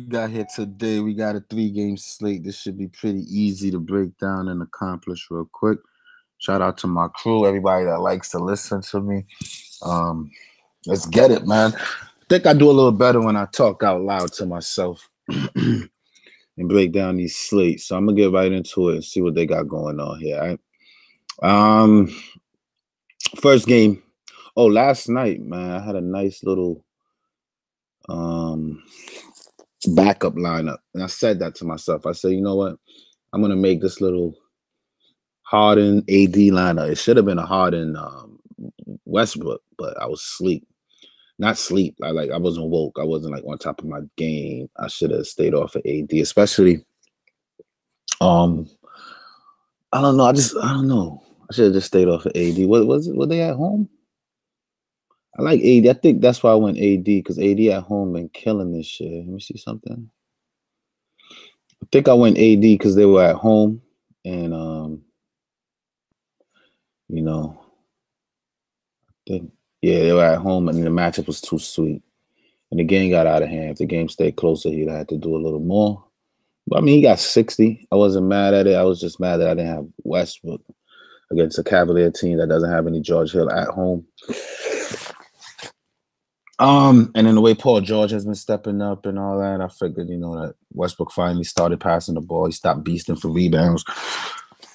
got here today. We got a 3-game slate. This should be pretty easy to break down and accomplish real quick. Shout out to my crew, everybody that likes to listen to me. Um, let's get it, man. I think I do a little better when I talk out loud to myself and break down these slates. So I'm gonna get right into it and see what they got going on here. All right? First game. Oh, last night, man, I had a nice little um backup lineup. And I said that to myself. I said, you know what? I'm gonna make this little Harden AD lineup. It should have been a Harden Westbrook, but I was asleep. Not sleep. I wasn't woke. I wasn't like on top of my game. I should have stayed off of AD, especially um I don't know. I don't know. I should have just stayed off of AD. What was it? Were they at home? I like AD. I think that's why I went AD because AD at home been killing this shit. Let me see something. I think I went AD because they were at home and you know, I think yeah, they were at home and the matchup was too sweet. And the game got out of hand. If the game stayed closer, he'd have to do a little more. But I mean, he got 60. I wasn't mad at it. I was just mad that I didn't have Westbrook against a Cavalier team that doesn't have any George Hill at home. And then the way Paul George has been stepping up and all that, I figured, that Westbrook finally started passing the ball. He stopped beasting for rebounds.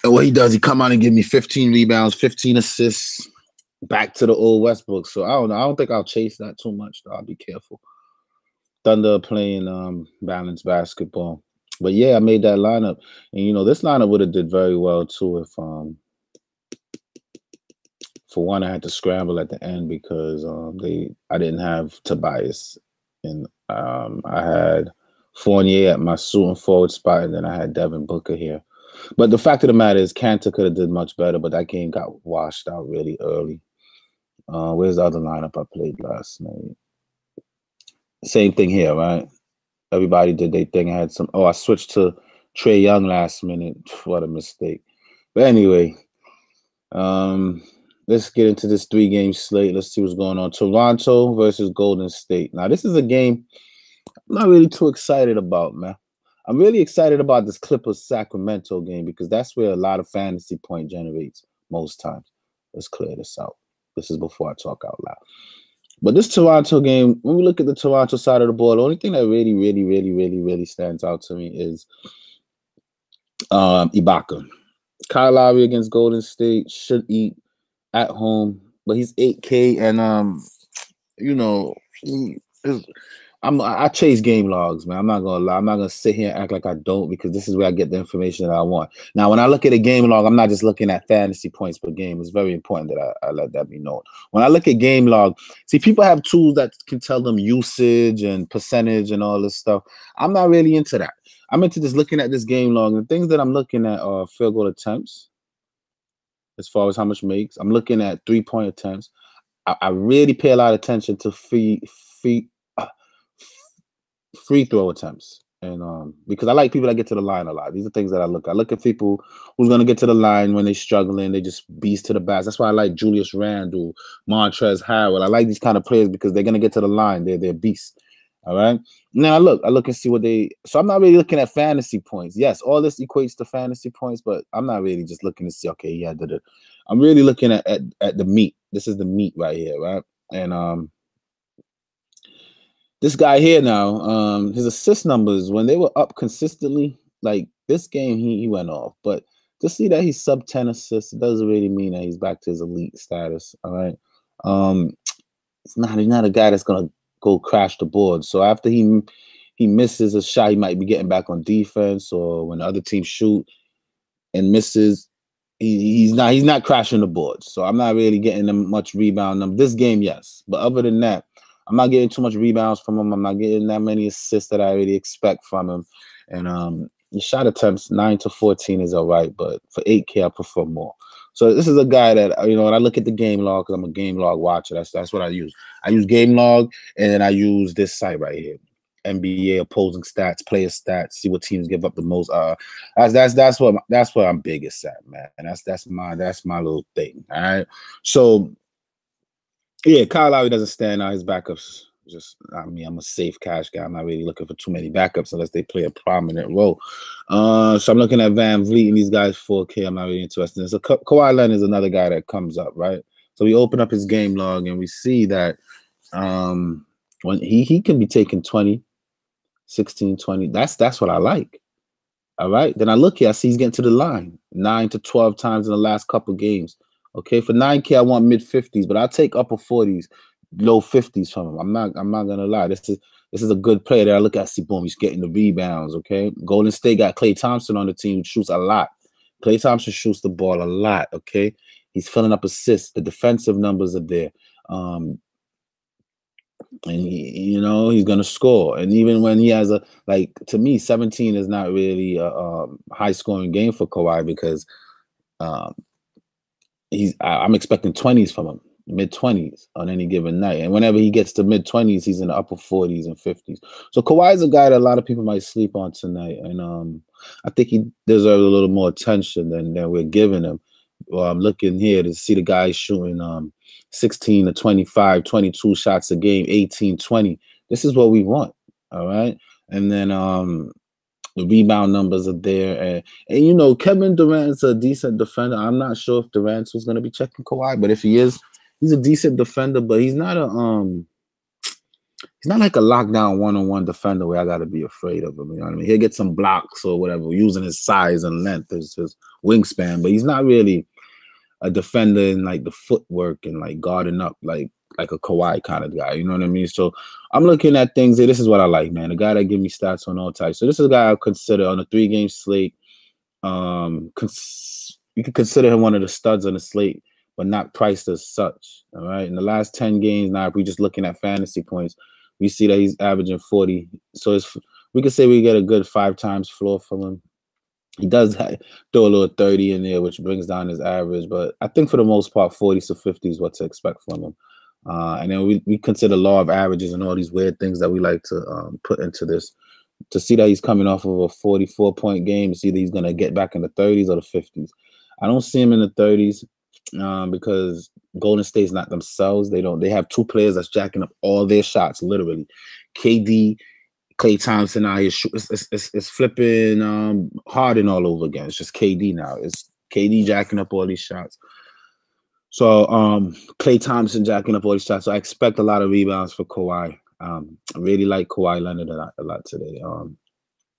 And what he does, he come out and give me 15 rebounds, 15 assists, back to the old Westbrook. So I don't know. I don't think I'll chase that too much, though. I'll be careful. Thunder playing balanced basketball. But yeah, I made that lineup. And this lineup would have did very well too if for one, I had to scramble at the end because I didn't have Tobias, and I had Fournier at my shooting forward spot, and then I had Devin Booker here. But the fact of the matter is, Kanter could have did much better, but that game got washed out really early. Where's the other lineup I played last night? Same thing here, right? Everybody did their thing. I had some. Oh, I switched to Trae Young last minute. What a mistake. But anyway, let's get into this 3-game slate. Let's see what's going on. Toronto versus Golden State. Now, this is a game I'm not really too excited about, man. I'm really excited about this Clippers-Sacramento game because that's where a lot of fantasy point generates most times. Let's clear this out. This is before I talk out loud. But this Toronto game, when we look at the Toronto side of the ball, the only thing that really stands out to me is Ibaka. Kyle Lowry against Golden State should eat at home, but he's 8K, and I chase game logs, man. I'm not gonna lie. I'm not gonna sit here and act like I don't because this is where I get the information that I want. Now, when I look at a game log, I'm not just looking at fantasy points per game. It's very important that I let that be known. When I look at game log, see, people have tools that can tell them usage and percentage and all this stuff. I'm not really into that. I'm into just looking at this game log. The things that I'm looking at are field goal attempts, as far as how much makes. I'm looking at 3-point attempts. I really pay a lot of attention to free throw attempts, and because I like people that get to the line a lot. These are things that I look at. I look at people who's going to get to the line when they're struggling. They just beast to the basket. That's why I like Julius Randle, Montrezl Harrell. I like these kind of players because they're going to get to the line. They're beasts. All right. Now I look and see what they. So I'm not really looking at fantasy points. Yes, all this equates to fantasy points, but I'm not really just looking to see. Okay, yeah, I'm really looking at the meat. This is the meat right here, right? And this guy here now, his assist numbers when they were up consistently, like this game, he went off. But to see that he's sub 10 assists, it doesn't really mean that he's back to his elite status. All right. He's not a guy that's gonna go crash the board. So after he misses a shot, he might be getting back on defense, or when the other team shoot and misses, he's not crashing the board. So I'm not really getting them much rebound. This game, yes, but other than that, I'm not getting too much rebounds from him. I'm not getting that many assists that I really expect from him. And your shot attempts 9 to 14 is all right, but for 8K, I prefer more. So this is a guy that, when I look at the game log, because I'm a game log watcher, that's what I use. I use game log, and then I use this site right here. NBA opposing stats, player stats, see what teams give up the most. That's what I'm biggest at, man. And that's my little thing. All right. So yeah, Kyle Lowry doesn't stand out. His backups Just, I mean, I'm a safe cash guy. I'm not really looking for too many backups unless they play a prominent role. So I'm looking at Van Vliet and these guys 4K. I'm not really interested in. So Kawhi Leonard is another guy that comes up, right? So we open up his game log and we see that when he can be taking 20, 16, 20. That's what I like. All right. Then I look here, I see he's getting to the line 9 to 12 times in the last couple games. Okay. For 9K, I want mid 50s, but I'll take upper 40s, low 50s from him. I'm not gonna lie. This is a good player that I look at. See, boom, he's getting the rebounds. Okay. Golden State got Klay Thompson on the team, who shoots a lot. Klay Thompson shoots the ball a lot. Okay. He's filling up assists. The defensive numbers are there. And he's gonna score. And even when he has to me, 17 is not really a high scoring game for Kawhi because um, I'm expecting 20s from him, mid 20s on any given night. And whenever he gets to mid 20s, he's in the upper 40s and 50s. So Kawhi is a guy that a lot of people might sleep on tonight, and I think he deserves a little more attention than we're giving him. Well, I'm looking here to see the guy shooting 16 to 25, 22 shots a game, 18, 20. This is what we want. All right. And then the rebound numbers are there. And Kevin Durant's a decent defender. I'm not sure if Durant was going to be checking Kawhi, but if he is, he's a decent defender, but he's not like a lockdown one-on-one defender where I got to be afraid of him. You know what I mean? He'll get some blocks or whatever using his size and length, his wingspan, but he's not really a defender in like the footwork and like guarding up like a Kawhi kind of guy. You know what I mean? So I'm looking at things here. This is what I like, man. A guy that give me stats on all types. So this is a guy I'll consider on a 3-game slate. You can consider him one of the studs on the slate, but not priced as such. All right. In the last 10 games, now if we're just looking at fantasy points, we see that he's averaging 40. So we could say we get a good 5 times floor from him. He does throw a little 30 in there, which brings down his average. But I think for the most part, 40s to 50s is what to expect from him. And then we consider law of averages and all these weird things that we like to put into this. To see that he's coming off of a 44-point game, see that he's going to get back in the 30s or the 50s. I don't see him in the 30s because Golden State's not themselves. They have 2 players that's jacking up all their shots, literally. KD, Klay Thompson out here, it's flipping Harden all over again. It's just KD now. It's KD jacking up all these shots. So Klay Thompson jacking up all these shots. So I expect a lot of rebounds for Kawhi. I really like Kawhi Leonard a lot today.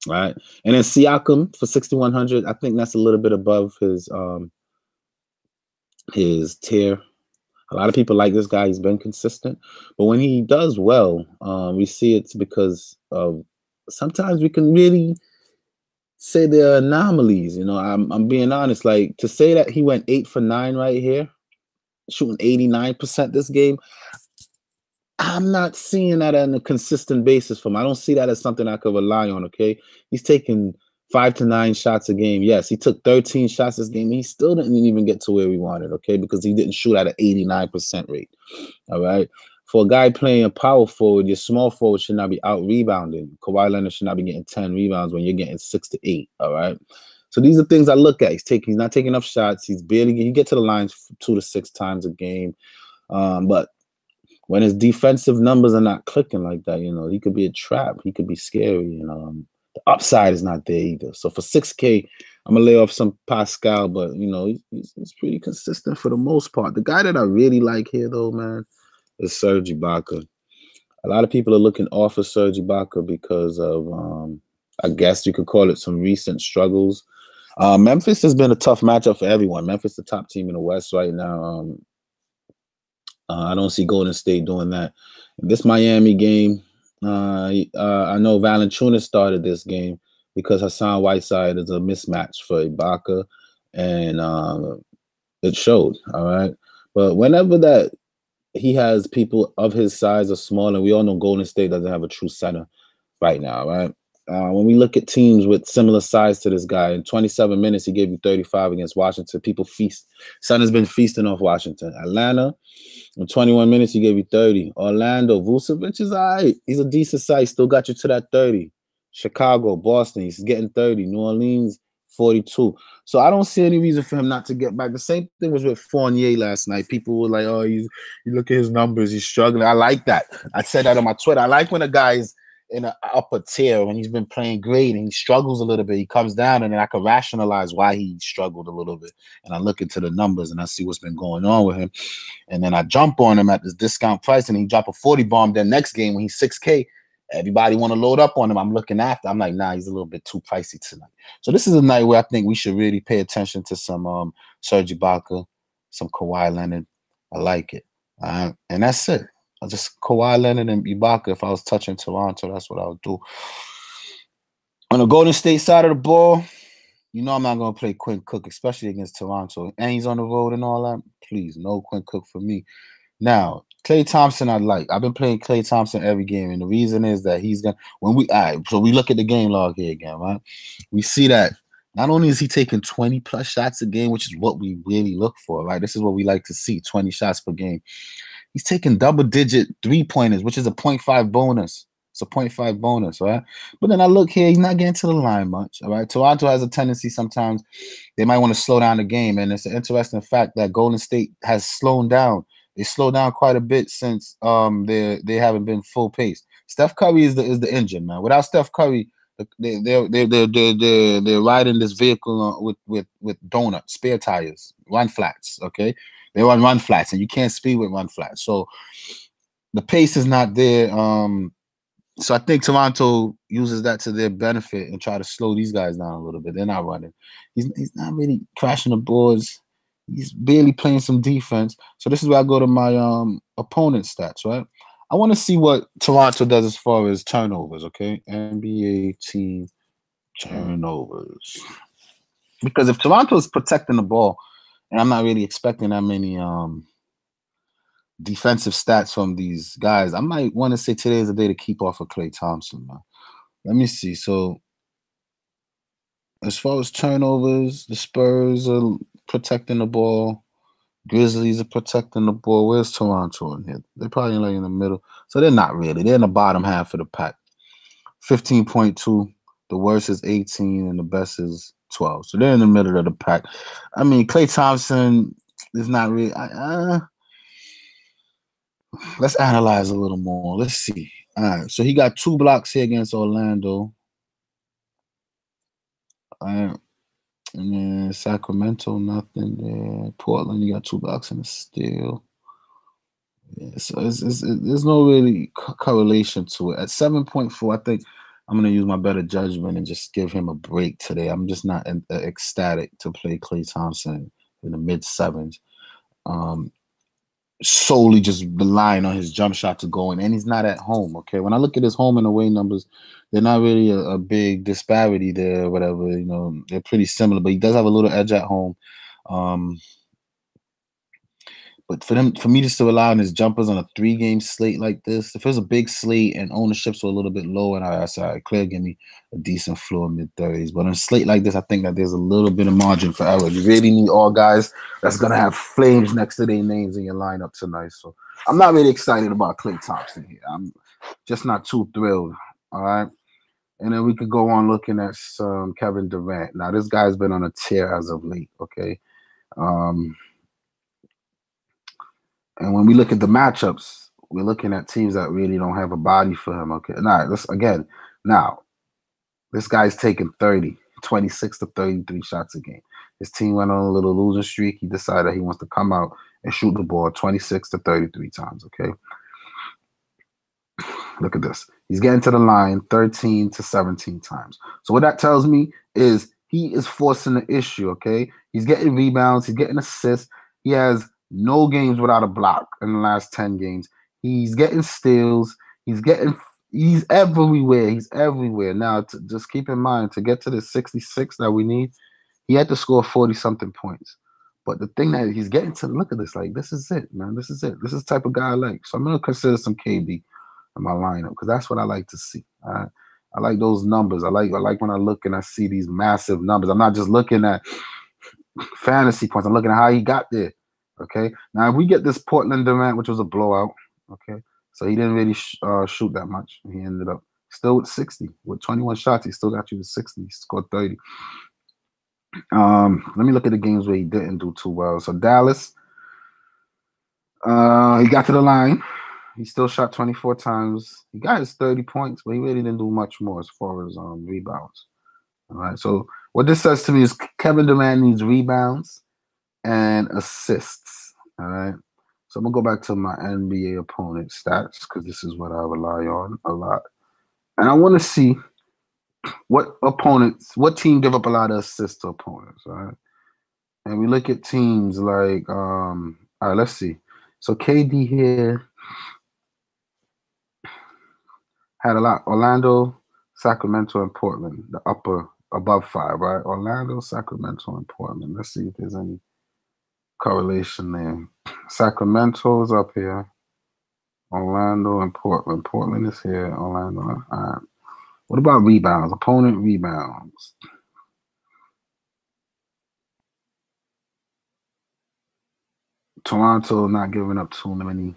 Right. And then Siakam for 6,100. I think that's a little bit above his tier. A lot of people like this guy. He's been consistent. But when he does well, we see it's because of sometimes we can really say there are anomalies. I'm being honest. Like to say that he went 8 for 9 right here, shooting 89% this game, I'm not seeing that on a consistent basis from him. I don't see that as something I could rely on, okay? He's taking 5 to 9 shots a game. Yes, he took 13 shots this game. He still didn't even get to where we wanted, okay? Because he didn't shoot at an 89% rate, all right? For a guy playing a power forward, your small forward should not be out-rebounding. Kawhi Leonard should not be getting 10 rebounds when you're getting 6 to 8, all right? So these are things I look at. He's not taking enough shots. He get to the lines 2 to 6 times a game. But when his defensive numbers are not clicking like that, he could be a trap. He could be scary. The upside is not there either. So for 6K, I'm going to lay off some Pascal, but, he's pretty consistent for the most part. The guy that I really like here, though, man, is Serge Ibaka. A lot of people are looking off of Serge Ibaka because of, I guess you could call it some recent struggles. Memphis has been a tough matchup for everyone. Memphis, the top team in the West right now. I don't see Golden State doing that. This Miami game, I know Valanciunas started this game because Hassan Whiteside is a mismatch for Ibaka, and it showed, all right? But whenever that he has people of his size or small, and we all know Golden State doesn't have a true center right now, right? When we look at teams with similar size to this guy, in 27 minutes, he gave you 35 against Washington. People feast. Sun has been feasting off Washington. Atlanta, in 21 minutes, he gave you 30. Orlando, Vucevic is all right. He's a decent size. Still got you to that 30. Chicago, Boston, he's getting 30. New Orleans, 42. So I don't see any reason for him not to get back. The same thing was with Fournier last night. People were like, "Oh, you look at his numbers, he's struggling." I like that. I said that on my Twitter. I like when a guy is in an upper tier when he's been playing great and he struggles a little bit. He comes down and then I can rationalize why he struggled a little bit. And I look into the numbers and I see what's been going on with him. And then I jump on him at this discount price and he drop a 40 bomb. Then next game when he's 6K, everybody want to load up on him. I'm looking after. I'm like, nah, he's a little bit too pricey tonight. So this is a night where I think we should really pay attention to some Serge Ibaka, some Kawhi Leonard. I like it. And that's it. I just Kawhi Leonard and Ibaka. If I was touching Toronto, that's what I would do. On the Golden State side of the ball, you know I'm not going to play Quinn Cook, especially against Toronto. And he's on the road and all that. Please, no Quinn Cook for me. Now, Klay Thompson, I like. I've been playing Klay Thompson every game, and the reason is that he's gonna. So we look at the game log here again, right? We see that not only is he taking 20 plus shots a game, which is what we really look for, right? This is what we like to see: 20 shots per game. He's taking double-digit 3-pointers, which is a 0.5 bonus. It's a 0.5 bonus, right? But then I look here, he's not getting to the line much, all right? Toronto has a tendency sometimes they might want to slow down the game, and it's an interesting fact that Golden State has slowed down. They slowed down quite a bit since they haven't been full pace. Steph Curry is the engine, man. Without Steph Curry, they're riding this vehicle with donuts, spare tires, run flats. Okay, they run flats, and you can't speed with run flats. So the pace is not there. So I think Toronto uses that to their benefit and try to slow these guys down a little bit. They're not running. He's not really crashing the boards. He's barely playing some defense. So this is where I go to my opponent stats, right? I want to see what Toronto does as far as turnovers, okay? NBA team turnovers. Because if Toronto is protecting the ball, and I'm not really expecting that many defensive stats from these guys, I might want to say today is the day to keep off of Klay Thompson, man. Let me see. So as far as turnovers, the Spurs are protecting the ball. Grizzlies are protecting the ball. Where's Toronto in here? They're probably like in the middle. So they're not really. They're in the bottom half of the pack. 15.2. The worst is 18 and the best is 12. So they're in the middle of the pack. I mean, Klay Thompson is not really. Let's analyze a little more. Let's see. All right. So he got 2 blocks here against Orlando. All right. And then Sacramento, nothing there. Portland, you got 2 blocks and a steal. Yeah, so there's no really correlation to it. At 7.4, I think I'm going to use my better judgment and just give him a break today. I'm just not ecstatic to play Klay Thompson in the mid-sevens. Solely just relying on his jump shot to go in, and he's not at home. Okay, when I look at his home and away numbers, they're not really a big disparity there, or whatever. You know, they're pretty similar, but he does have a little edge at home. But for me just to rely on his jumpers on a 3-game slate like this, if it was a big slate and ownerships were a little bit low, and I said, Claire, give me a decent floor mid-30s. But on a slate like this, I think that there's a little bit of margin for error. You really need all guys that's going to have flames next to their names in your lineup tonight. So I'm not really excited about Klay Thompson here. I'm just not too thrilled. All right. And then we could go on looking at some Kevin Durant. Now, this guy's been on a tear as of late. Okay. And when we look at the matchups, we're looking at teams that really don't have a body for him. Okay. Now, this guy's taking 26 to 33 shots a game. His team went on a little losing streak. He decided he wants to come out and shoot the ball 26 to 33 times. Okay. Look at this. He's getting to the line 13 to 17 times. So what that tells me is he is forcing the issue. Okay. He's getting rebounds. He's getting assists. He has no games without a block in the last 10 games. He's getting steals. He's everywhere. He's everywhere. Now, just keep in mind, to get to the 66 that we need, he had to score 40-something points. But the thing that he's getting to, look at this, like, this is it, man. This is it. This is the type of guy I like. So I'm going to consider some KD in my lineup because that's what I like to see. I like those numbers. I like when I look and I see these massive numbers. I'm not just looking at fantasy points. I'm looking at how he got there. Okay. Now, if we get this Portland Durant, which was a blowout, okay, so he didn't really shoot that much. He ended up still with 60. With 21 shots, he still got you to 60. He scored 30. Let me look at the games where he didn't do too well. So Dallas, he got to the line. He still shot 24 times. He got his 30 points, but he really didn't do much more as far as rebounds. All right. So what this says to me is Kevin Durant needs rebounds and assists. All right. So I'm gonna go back to my NBA opponent stats because this is what I rely on a lot. And I want to see what team give up a lot of assists to opponents. All right. And we look at teams like all right, let's see. So KD here had a lot. Orlando, Sacramento, and Portland, the upper above 5, right? Orlando, Sacramento, and Portland. Let's see if there's any correlation there. Sacramento's up here. Orlando and Portland. Portland is here. Orlando. All right. What about rebounds? Opponent rebounds. Toronto not giving up too many,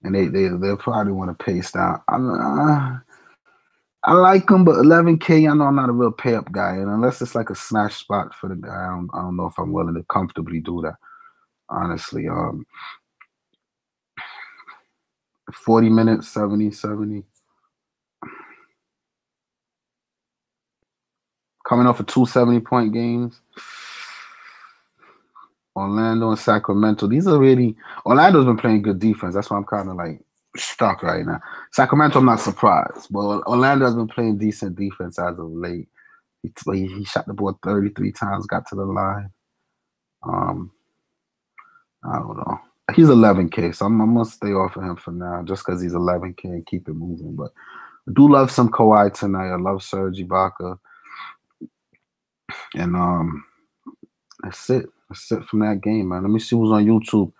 and they'll probably want to pace down. I like them, but 11K. I know I'm not a real pay up guy, and unless it's like a smash spot for the guy, I don't know if I'm willing to comfortably do that. Honestly, 40 minutes, 70. Coming off of 270-point games. Orlando and Sacramento. These are really Orlando's been playing good defense. That's why I'm kind of like stuck right now. Sacramento, I'm not surprised, but Orlando has been playing decent defense as of late. He shot the ball 33 times, got to the line. I don't know. He's 11K, so I'm gonna stay off of him for now, just because he's 11K and keep it moving. But I do love some Kawhi tonight. I love Serge Ibaka, and that's it. That's it from that game, man. Let me see who's on YouTube,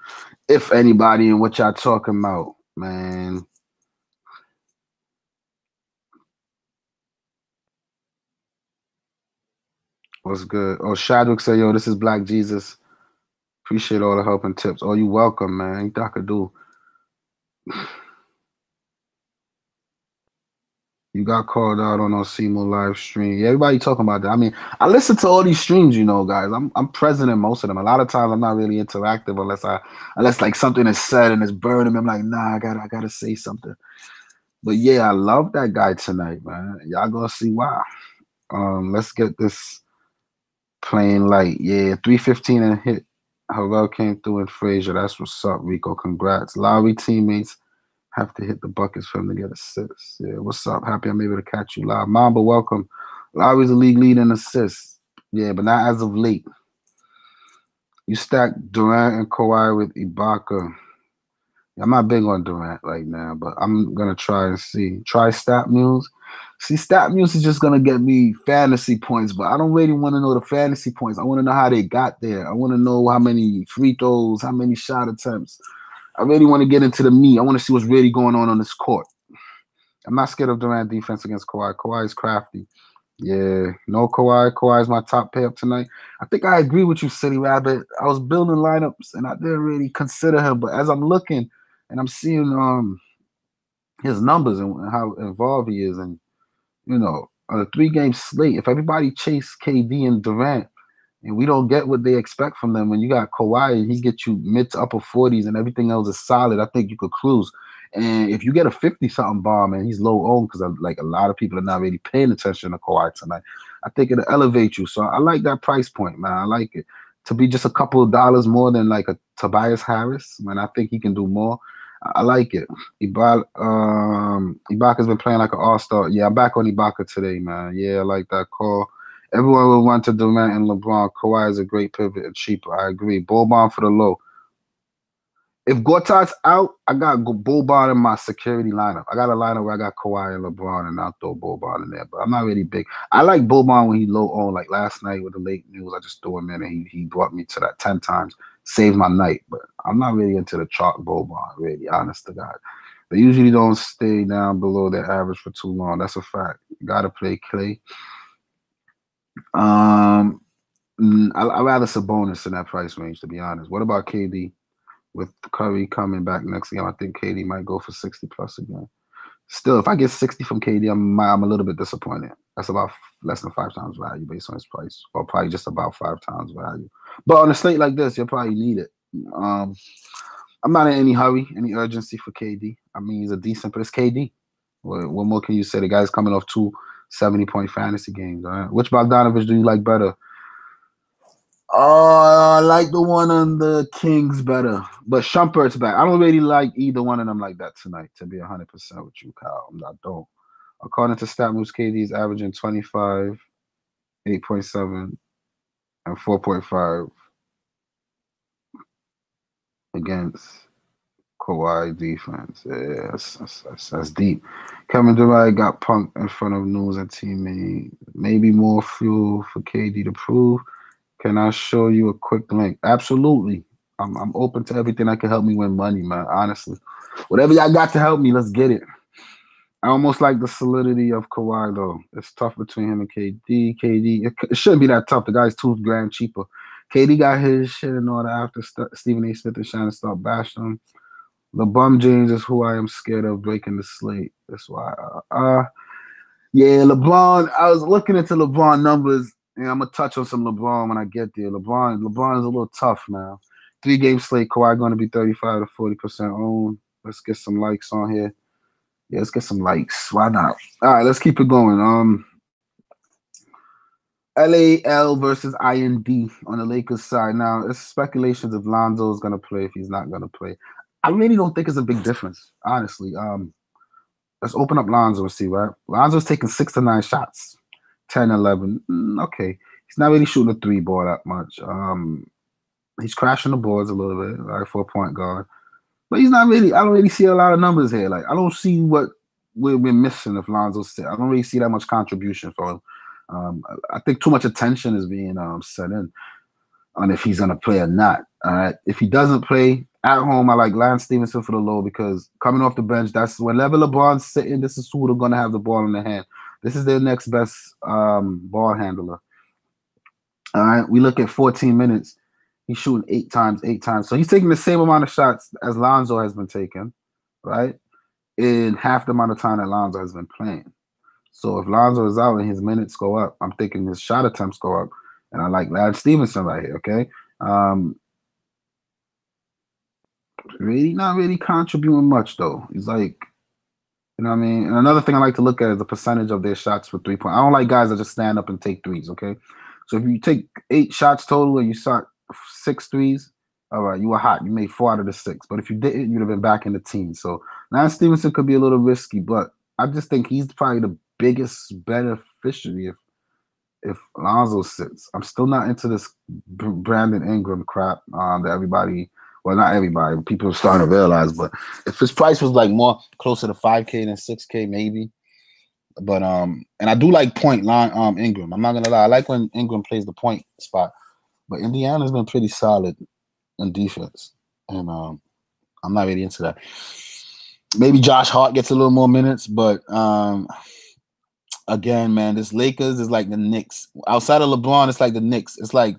if anybody, and what y'all talking about, man. What's good? Oh, Shadwick said, yo, this is Black Jesus. Appreciate all the help and tips. Oh, you welcome, man. Anything I could do. You got called out on Osimo live stream. Yeah, everybody talking about that. I mean, I listen to all these streams, guys. I'm present in most of them. A lot of times I'm not really interactive unless like something is said and it's burning me. I'm like, nah, I gotta say something. But yeah, I love that guy tonight, man. Y'all gonna see why. Let's get this playing light. Yeah, 315 and hit. Harrell came through in Frazier. That's what's up, Rico. Congrats. Lowry teammates have to hit the buckets for him to get assists. Yeah, what's up? Happy I'm able to catch you live. Mamba, welcome. Lowry's a league lead in assists. Yeah, but not as of late. You stack Durant and Kawhi with Ibaka. I'm not big on Durant right now, but I'm going to try and see. Try Stat Muse. See, Stat Muse is just going to get me fantasy points, but I don't really want to know the fantasy points. I want to know how they got there. I want to know how many free throws, how many shot attempts. I really want to get into the meat. I want to see what's really going on this court. I'm not scared of Durant defense against Kawhi. Kawhi is crafty. Yeah, no Kawhi. Kawhi is my top pay up tonight. I think I agree with you, City Rabbit. I was building lineups and I didn't really consider him, but as I'm looking and I'm seeing his numbers and how involved he is, and on a 3-game slate, if everybody chase KD and Durant, and we don't get what they expect from them, when you got Kawhi and he gets you mid to upper 40s and everything else is solid, I think you could cruise. And if you get a 50-something bomb and he's low owned, because like a lot of people are not really paying attention to Kawhi tonight, I think it'll elevate you. So I like that price point, man. I like it. To be just a couple of dollars more than like a Tobias Harris, man, I think he can do more. I like it. Ibaka's been playing like an all-star. Yeah, I'm back on Ibaka today, man. Yeah, I like that call. Everyone will run to Durant and LeBron. Kawhi is a great pivot and cheaper. I agree. Boban for the low. If Gortat's out, I got Boban in my security lineup. I got a lineup where I got Kawhi and LeBron, and I'll throw Boban in there. But I'm not really big. I like Boban when he low on. Like last night with the late news, I just threw him in, and he brought me to that 10 times. Saved my night. But I'm not really into the chalk Boban, really, honest to God. They usually don't stay down below their average for too long. That's a fact. You got to play Klay. I'd rather Sabonis in that price range, to be honest. What about KD? With Curry coming back next game, I think KD might go for 60 plus again. Still, if I get 60 from KD, I'm a little bit disappointed. That's about less than 5 times value based on his price, or probably just about 5 times value. But on a slate like this, you'll probably need it. I'm not in any hurry, any urgency for KD. I mean, he's a decent, but it's KD. What more can you say? The guy's coming off 2 70-point fantasy games. All right? Which Bogdanovich do you like better? I like the one on the Kings better, but Shumpert's back. I don't really like either one of them like that tonight, to be 100% with you, Kyle. I don't. According to StatMoves, KD is averaging 25, 8.7, and 4.5 against Kawhi defense. Yeah, that's deep. Kevin Durant got punked in front of news and teammate. Maybe more fuel for KD to prove. Can I show you a quick link? Absolutely. I'm open to everything that can help me win money, man. Honestly, whatever y'all got to help me, let's get it. I almost like the solidity of Kawhi, though. It's tough between him and KD. It shouldn't be that tough. The guy's $2,000 cheaper. KD got his shit in order after Stephen A. Smith and Shannon start bashing him. LeBron James is who I am scared of breaking the slate. That's why. Yeah, LeBron. I was looking into LeBron numbers, and I'm gonna touch on some LeBron when I get there. LeBron is a little tough now. 3-game slate. Kawhi going to be 35 to 40% owned. Let's get some likes on here. Yeah, let's get some likes. Why not? All right, let's keep it going. LAL versus IND on the Lakers side. Now, it's speculations if Lonzo is going to play, if he's not going to play. I really don't think it's a big difference, honestly. Let's open up Lonzo and see, right? Lonzo's taking 6 to 9 shots, 10, 11. Okay. He's not really shooting a 3 ball that much. He's crashing the boards a little bit, right, for a point guard. But he's not really, I don't really see a lot of numbers here. Like, I don't see what we're missing if Lonzo's sit. I don't really see that much contribution for him. I think too much attention is being set in on if he's going to play or not. All right. If he doesn't play at home, I like Lance Stevenson for the low because coming off the bench, that's whenever LeBron's sitting, this is who they're going to have the ball in their hand. This is their next best ball handler. All right. We look at 14 minutes. He's shooting 8 times. So he's taking the same amount of shots as Lonzo has been taking, right? In half the amount of time that Lonzo has been playing. So if Lonzo is out and his minutes go up, I'm thinking his shot attempts go up. And I like Lance Stevenson right here, okay? Really not really contributing much, though. He's like, you know what I mean? And another thing I like to look at is the percentage of their shots for 3-point. I don't like guys that just stand up and take threes, okay? So if you take 8 shots total and you shot 6 threes, all right, you were hot. You made 4 out of the 6. But if you didn't, you'd have been back in the team. So Lance Stevenson could be a little risky, but I just think he's probably the biggest beneficiary if Lonzo sits. I'm still not into this Brandon Ingram crap that everybody, well, not everybody, but people are starting to realize. But if his price was like more closer to 5K than 6K, maybe. But and I do like point line Ingram. I'm not gonna lie. I like when Ingram plays the point spot. But Indiana's been pretty solid in defense. And I'm not really into that. Maybe Josh Hart gets a little more minutes, but again, man, this Lakers is like the Knicks. Outside of LeBron, it's like the Knicks. It's like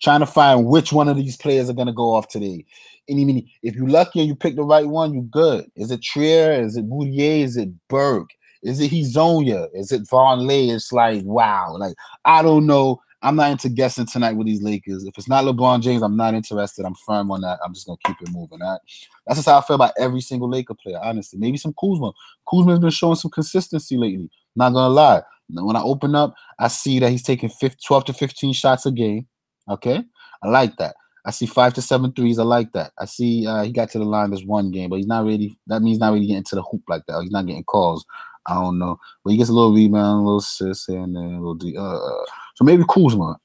trying to find which one of these players are going to go off today. And even if you're lucky and you pick the right one, you're good. Is it Trier? Is it Boudier? Is it Berg? Is it Hezonja? Is it Vonleh? It's like, wow. Like, I don't know. I'm not into guessing tonight with these Lakers. If it's not LeBron James, I'm not interested. I'm firm on that. I'm just going to keep it moving. That's just how I feel about every single Laker player, honestly. Maybe some Kuzma. Kuzma's been showing some consistency lately. Not going to lie. When I open up, I see that he's taking 12 to 15 shots a game. Okay? I like that. I see 5 to 7 threes. I like that. I see he got to the line this one game, but he's not really – that means he's not really getting to the hoop like that. He's not getting calls. I don't know. But he gets a little rebound, a little assist, and then a little so maybe Kuzma.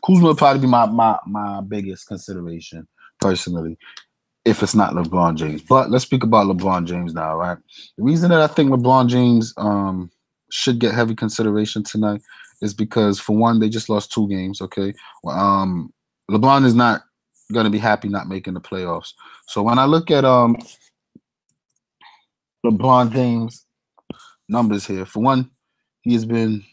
Kuzma would probably be my biggest consideration, personally, if it's not LeBron James. But let's speak about LeBron James now, right? The reason that I think LeBron James should get heavy consideration tonight is because, for one, they just lost 2 games, okay? LeBron is not going to be happy not making the playoffs. So when I look at LeBron James' numbers here, for one, he has been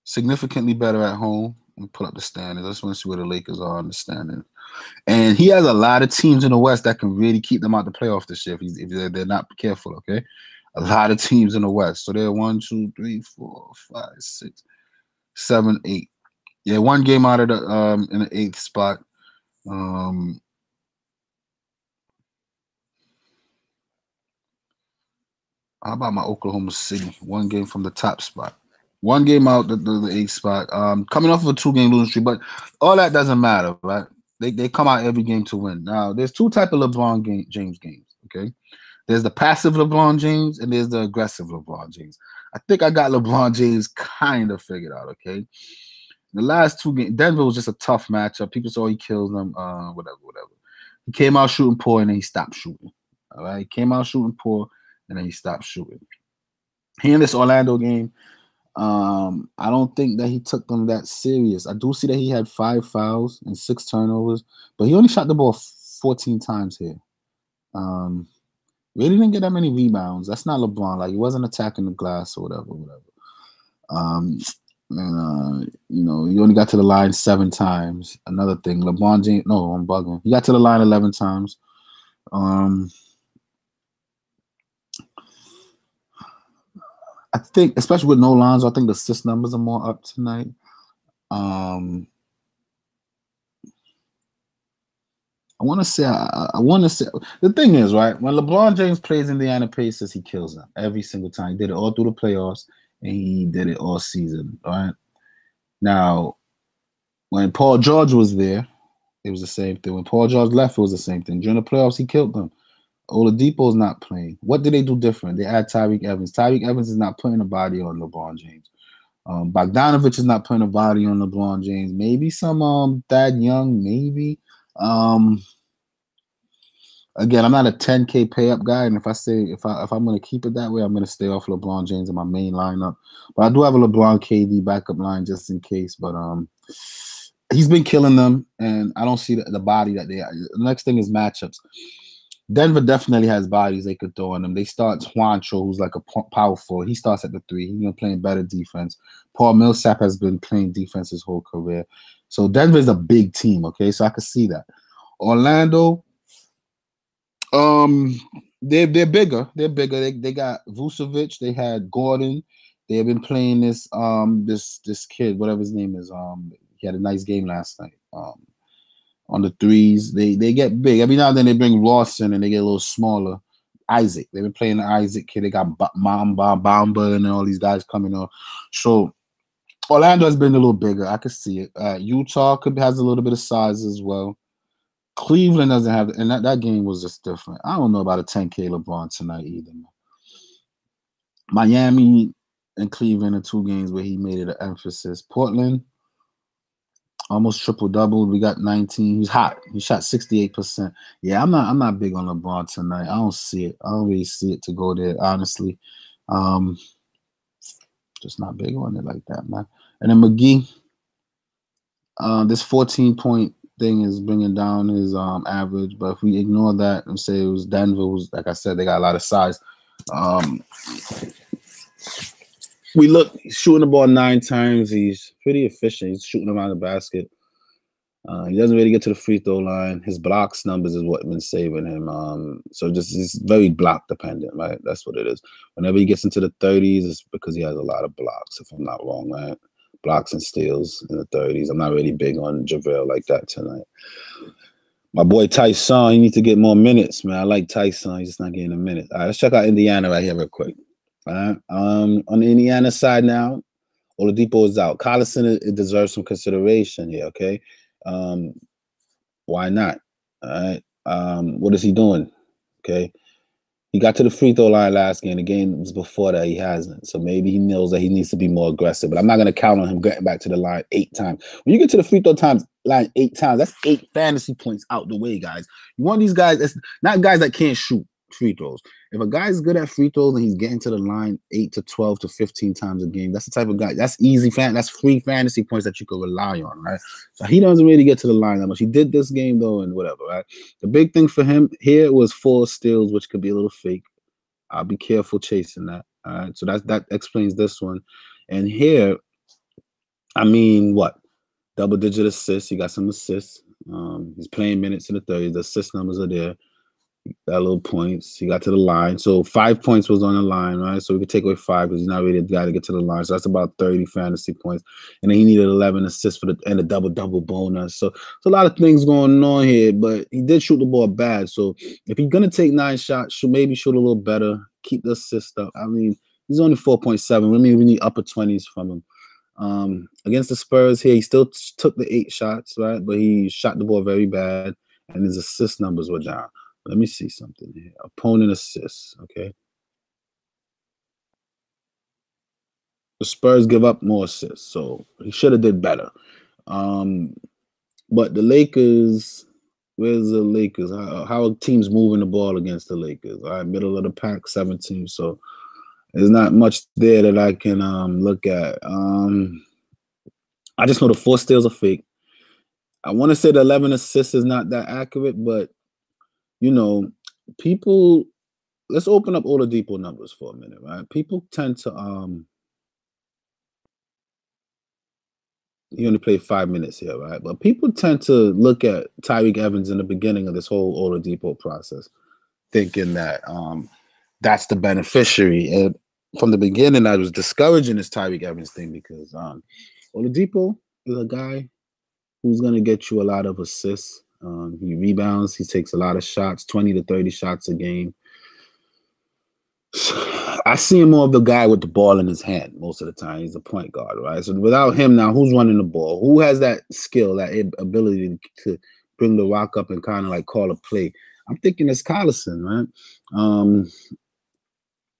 significantly better at home. Let me pull up the standings. I just want to see where the Lakers are on the standings. And he has a lot of teams in the West that can really keep them out the playoff this year if they're not careful, okay? a lot of teams in the West. So they're 1, 2, 3, 4, 5, 6, 7, 8. Yeah, one game out of the in the 8th spot. Um, how about my Oklahoma City? One game from the top spot. One game out the 8th spot. Coming off of a 2-game losing streak, but all that doesn't matter, right? They come out every game to win. Now, there's two type of James games. Okay, there's the passive LeBron James and there's the aggressive LeBron James. I think I got LeBron James kind of figured out. Okay, the last 2 games, Denver was just a tough matchup. People saw he kills them. Whatever. He came out shooting poor and then he stopped shooting. All right, he came out shooting poor and then he stopped shooting. Here in this Orlando game, I don't think that he took them that serious. I do see that he had 5 fouls and 6 turnovers, but he only shot the ball 14 times here. Really didn't get that many rebounds. That's not LeBron. Like, he wasn't attacking the glass or whatever. He only got to the line 7 times. Another thing, LeBron James. No, I'm bugging. He got to the line 11 times. I think, especially with no lines, I think the assist numbers are more up tonight. I want to say the thing is, right, when LeBron James plays Indiana Pacers, he kills them every single time. He did it all through the playoffs, and he did it all season. Right now, when Paul George was there, it was the same thing. When Paul George left, it was the same thing. During the playoffs, he killed them. Oladipo's not playing. What did they do different? They add Tyreek Evans. Tyreek Evans is not putting a body on LeBron James. Bogdanovich is not putting a body on LeBron James. Maybe some Thad Young, maybe. Again, I'm not a 10K pay up guy, and if I'm gonna keep it that way, I'm gonna stay off LeBron James in my main lineup. But I do have a LeBron KD backup line just in case. But he's been killing them, and I don't see the body that they are. The next thing is matchups. Denver definitely has bodies they could throw on them. They start Juancho, who's like a power forward. He starts at the 3. He's been playing better defense. Paul Millsap has been playing defense his whole career. So Denver's a big team, okay? So I can see that. Orlando, they're bigger. They're bigger. They got Vucevic. They had Gordon. They have been playing this kid, whatever his name is. He had a nice game last night. On the 3s, they get big. Every now and then they bring Lawson and they get a little smaller. Isaac, they've been playing the Isaac kid. They got Bamba and all these guys coming on. So Orlando has been a little bigger. I could see it. Utah has a little bit of size as well. Cleveland doesn't have, and that game was just different. I don't know about a 10K LeBron tonight either. Miami and Cleveland are 2 games where he made it an emphasis. Portland, almost triple-double. We got 19. He's hot. He shot 68%. Yeah, I'm not big on LeBron tonight. I don't see it. I don't really see it to go there, honestly. Just not big on it like that, man. And then McGee, this 14-point thing is bringing down his average. But if we ignore that and say it was Denver, who's, like I said, they got a lot of size. We look, he's shooting the ball 9 times. He's pretty efficient. He's shooting around the basket. He doesn't really get to the free throw line. His blocks numbers is what been saving him. So just he's very block dependent, right? That's what it is. Whenever he gets into the 30s, it's because he has a lot of blocks, if I'm not wrong, right? Blocks and steals in the 30s. I'm not really big on JaVale like that tonight. My boy Tyson, he needs to get more minutes, man. I like Tyson. He's just not getting a minute. All right, let's check out Indiana right here real quick. All right. On the Indiana side now, Oladipo is out. Collison, it deserves some consideration here, okay? Why not? All right. What is he doing? Okay. He got to the free throw line last game. The game was before that he hasn't. So maybe he knows that he needs to be more aggressive. But I'm not going to count on him getting back to the line 8 times. When you get to the free throw line 8 times, that's 8 fantasy points out the way, guys. You want these guys, that's not guys that can't shoot free throws. If a guy's good at free throws and he's getting to the line 8 to 12 to 15 times a game, that's the type of guy. That's easy that's free fantasy points that you can rely on, right? So he doesn't really get to the line that much. He did this game though, and whatever, right? The big thing for him here was 4 steals, which could be a little fake. I'll be careful chasing that. All right. So that explains this one. And here, I mean, what? Double-digit assists. He got some assists. He's playing minutes in the 30s. The assist numbers are there. Got little points. He got to the line. So 5 points was on the line, right? So we could take away 5 because he's not really the guy to get to the line. So that's about 30 fantasy points. And then he needed 11 assists for and a double bonus. So it's a lot of things going on here, but he did shoot the ball bad. So if he's gonna take 9 shots, maybe shoot a little better, keep the assist up. I mean, he's only 4.7. I mean, we need upper 20s from him. Against the Spurs here, he still took the 8 shots, right? But he shot the ball very bad, and his assist numbers were down. Let me see something here. Opponent assists, okay? The Spurs give up more assists, so he should have did better. But the Lakers, where's the Lakers? How are teams moving the ball against the Lakers? All right, middle of the pack, 17. So there's not much there that I can look at. I just know the 4 steals are fake. I want to say the 11 assists is not that accurate, but people. Let's open up Oladipo numbers for a minute, right? People tend to he only played 5 minutes here, right? But people tend to look at Tyreek Evans in the beginning of this whole Oladipo process, thinking that that's the beneficiary. And from the beginning, I was discouraging this Tyreek Evans thing because Oladipo is a guy who's going to get you a lot of assists. He rebounds. He takes a lot of shots, 20 to 30 shots a game. I see him more of the guy with the ball in his hand most of the time. He's a point guard, right? So without him now, who's running the ball? Who has that skill, that ability to bring the rock up and kind of like call a play? I'm thinking it's Collison, right?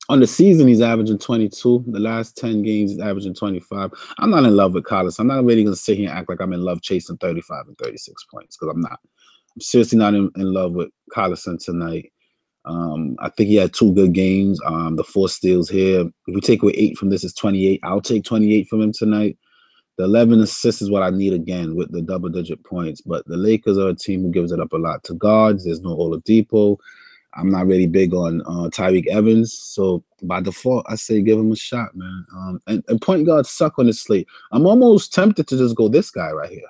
On the season, he's averaging 22. The last 10 games, he's averaging 25. I'm not in love with Collison. I'm not really going to sit here and act like I'm in love chasing 35 and 36 points because I'm not. I'm seriously not in love with Collison tonight. I think he had 2 good games. The 4 steals here. If we take away 8 from this, it's 28. I'll take 28 from him tonight. The 11 assists is what I need again with the double-digit points. But the Lakers are a team who gives it up a lot to guards. There's no Oladipo. I'm not really big on Tyreek Evans. So by default, I say give him a shot, man. And point guards suck on this slate. I'm almost tempted to just go this guy right here,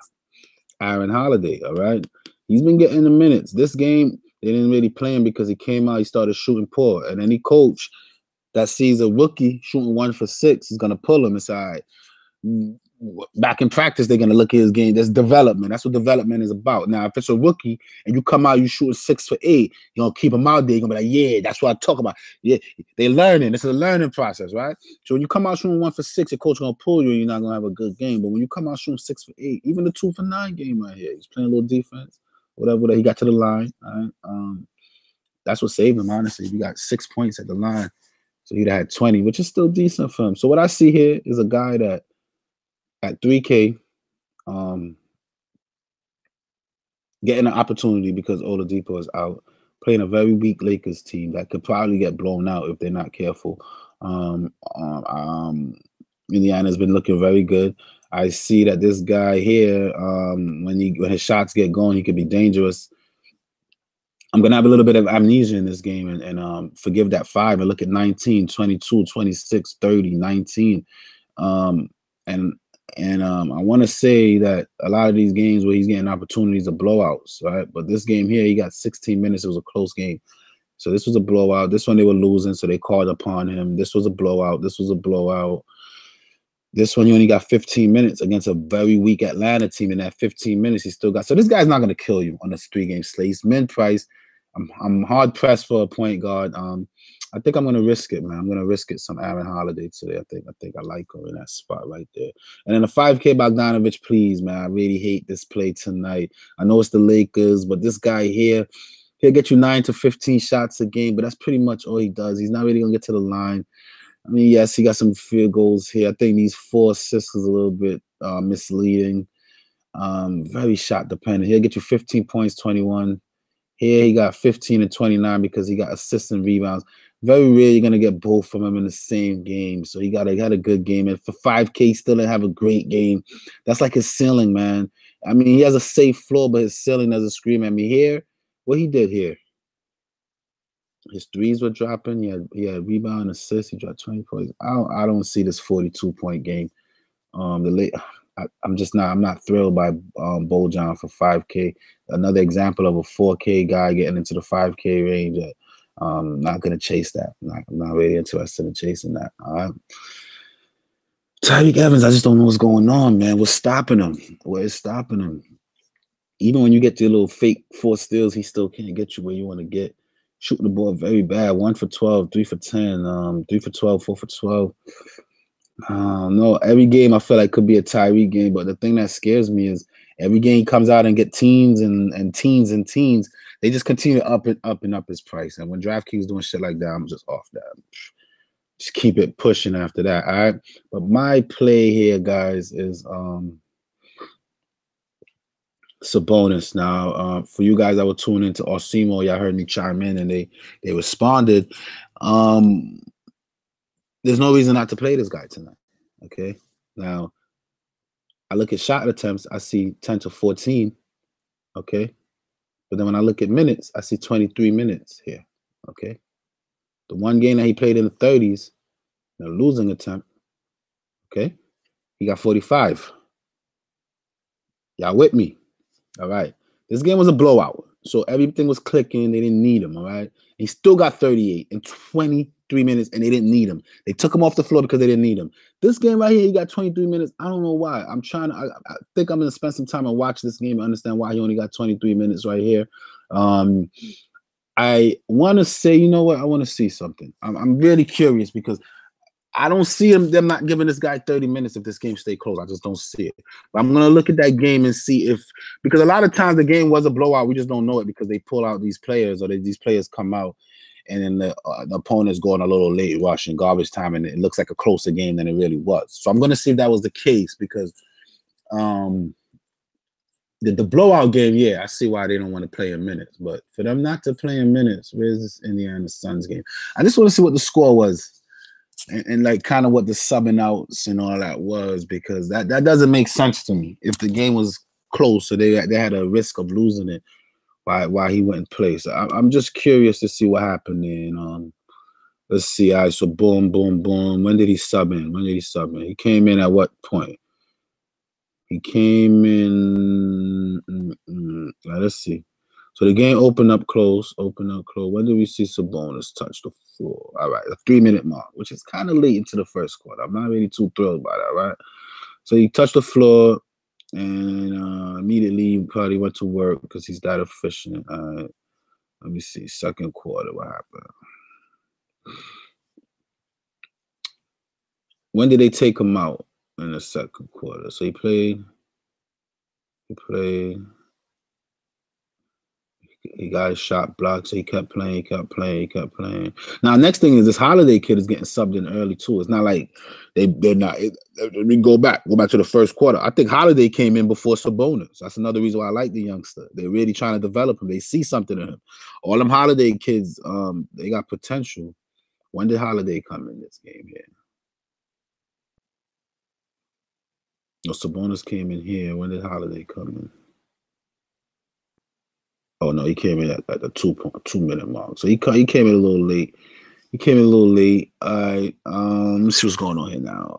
Aaron Holiday, all right? He's been getting the minutes. This game, they didn't really play him because he came out, he started shooting poor. And any coach that sees a rookie shooting 1 for 6 is going to pull him and say, all right, back in practice, they're going to look at his game. That's development. That's what development is about. Now, if it's a rookie and you come out, you shoot 6 for 8, you're going to keep him out there. You're going to be like, yeah, that's what I talk about. Yeah, they're learning. It's a learning process, right? So when you come out shooting 1 for 6, your coach is going to pull you and you're not going to have a good game. But when you come out shooting 6 for 8, even the 2 for 9 game right here, he's playing a little defense, whatever. He got to the line, all right? That's what saved him, honestly. He got 6 points at the line. So he'd have had 20, which is still decent for him. So what I see here is a guy that at 3K, getting an opportunity because Oladipo is out, playing a very weak Lakers team that could probably get blown out if they're not careful. Indiana's been looking very good. I see that this guy here, when his shots get going, he could be dangerous. I'm going to have a little bit of amnesia in this game and forgive that 5 and look at 19, 22, 26, 30, 19. And I want to say that a lot of these games where he's getting opportunities are blowouts, right? But this game here, he got 16 minutes. It was a close game. So this was a blowout. This one they were losing, so they called upon him. This was a blowout. This was a blowout. This one, he only got 15 minutes against a very weak Atlanta team. In that 15 minutes, he still got. So this guy's not going to kill you on this 3-game slate. He's min-price. I'm hard pressed for a point guard. I think I'm going to risk it, man. I'm going to risk it some Aaron Holiday today. I think I like him in that spot right there. And then a 5K Bogdanovich, please, man. I really hate this play tonight. I know it's the Lakers, but this guy here, he'll get you 9 to 15 shots a game, but that's pretty much all he does. He's not really going to get to the line. I mean, yes, he got some field goals here. I think these 4 assists is a little bit misleading. Very shot dependent. He'll get you 15 points, 21. Here he got 15 and 29 because he got assists and rebounds. Very rare you're going to get both from him in the same game. So he had a good game. And for 5K, he still didn't have a great game. That's like his ceiling, man. I mean, he has a safe floor, but his ceiling doesn't scream at me. Here, what he did here, his threes were dropping. He had rebound and assists. He dropped 20 points. I don't see this 42-point game. I'm not thrilled by Bojan for 5K. another example of a 4K guy getting into the 5K range. Not gonna chase that. I'm not really interested in chasing that. All right. Tyreek Evans, I just don't know what's going on, man. What's stopping him? What is stopping him? Even when you get your little fake 4 steals, he still can't get you where you want to get. Shooting the ball very bad. 1 for 12, 3 for 10, 3 for 12, 4 for 12. No, every game I feel like could be a Tyreek game, but the thing that scares me is every game he comes out and get teens and teens and teens. They just continue to up and up his price. And when DraftKings doing shit like that, I'm just off that. Just keep it pushing after that. All right. But my play here, guys, is Sabonis. Now, for you guys that were tuning into Osimo, y'all heard me chime in and they responded. There's no reason not to play this guy tonight. Okay. Now, I look at shot attempts, I see 10 to 14. Okay. But then when I look at minutes, I see 23 minutes here. Okay. The one game that he played in the 30s, a losing attempt. Okay. He got 45. Y'all with me? All right. This game was a blowout. So everything was clicking. They didn't need him. All right. He still got 38 in 23 minutes, and they didn't need him. They took him off the floor because they didn't need him. This game right here, he got 23 minutes. I don't know why. I think I'm going to spend some time and watch this game and understand why he only got 23 minutes right here. I want to say, you know what? I want to see something. I'm really curious because I don't see them not giving this guy 30 minutes if this game stay close. I just don't see it. But I'm going to look at that game and see if – because a lot of times the game was a blowout. We just don't know it because they pull out these players or these players come out and then the opponent's going a little late rush in garbage time and it looks like a closer game than it really was. So I'm going to see if that was the case because the blowout game, yeah, I see why they don't want to play in minutes. But for them not to play in minutes, where's this Indiana Suns game? I just want to see what the score was. And like kind of what the subbing outs and all that was, because that doesn't make sense to me. If the game was close, so they had a risk of losing it, why he wouldn't play. So I'm just curious to see what happened. And let's see. All right, so boom, boom, boom. When did he sub in? He came in at what point? He came in. Let's see. So the game opened up close. When did we see Sabonis touch the floor? All right, the 3-minute mark, which is kind of late into the first quarter. I'm not really too thrilled by that, right? So he touched the floor and immediately probably went to work because he's that efficient. Let me see. Second quarter, what happened? When did they take him out in the second quarter? So he played. He got his shot blocked, so he kept playing. Now, next thing is this Holiday kid is getting subbed in early too. It's not like they're not. Let me go back to the first quarter. I think Holiday came in before Sabonis. That's another reason why I like the youngster. They're really trying to develop him. They see something in him. All them Holiday kids, they got potential. When did Holiday come in this game here? No, Sabonis came in here. When did Holiday come in? Oh no, he came in at the 2-minute mark. So he came in a little late. All right. Let's see what's going on here now.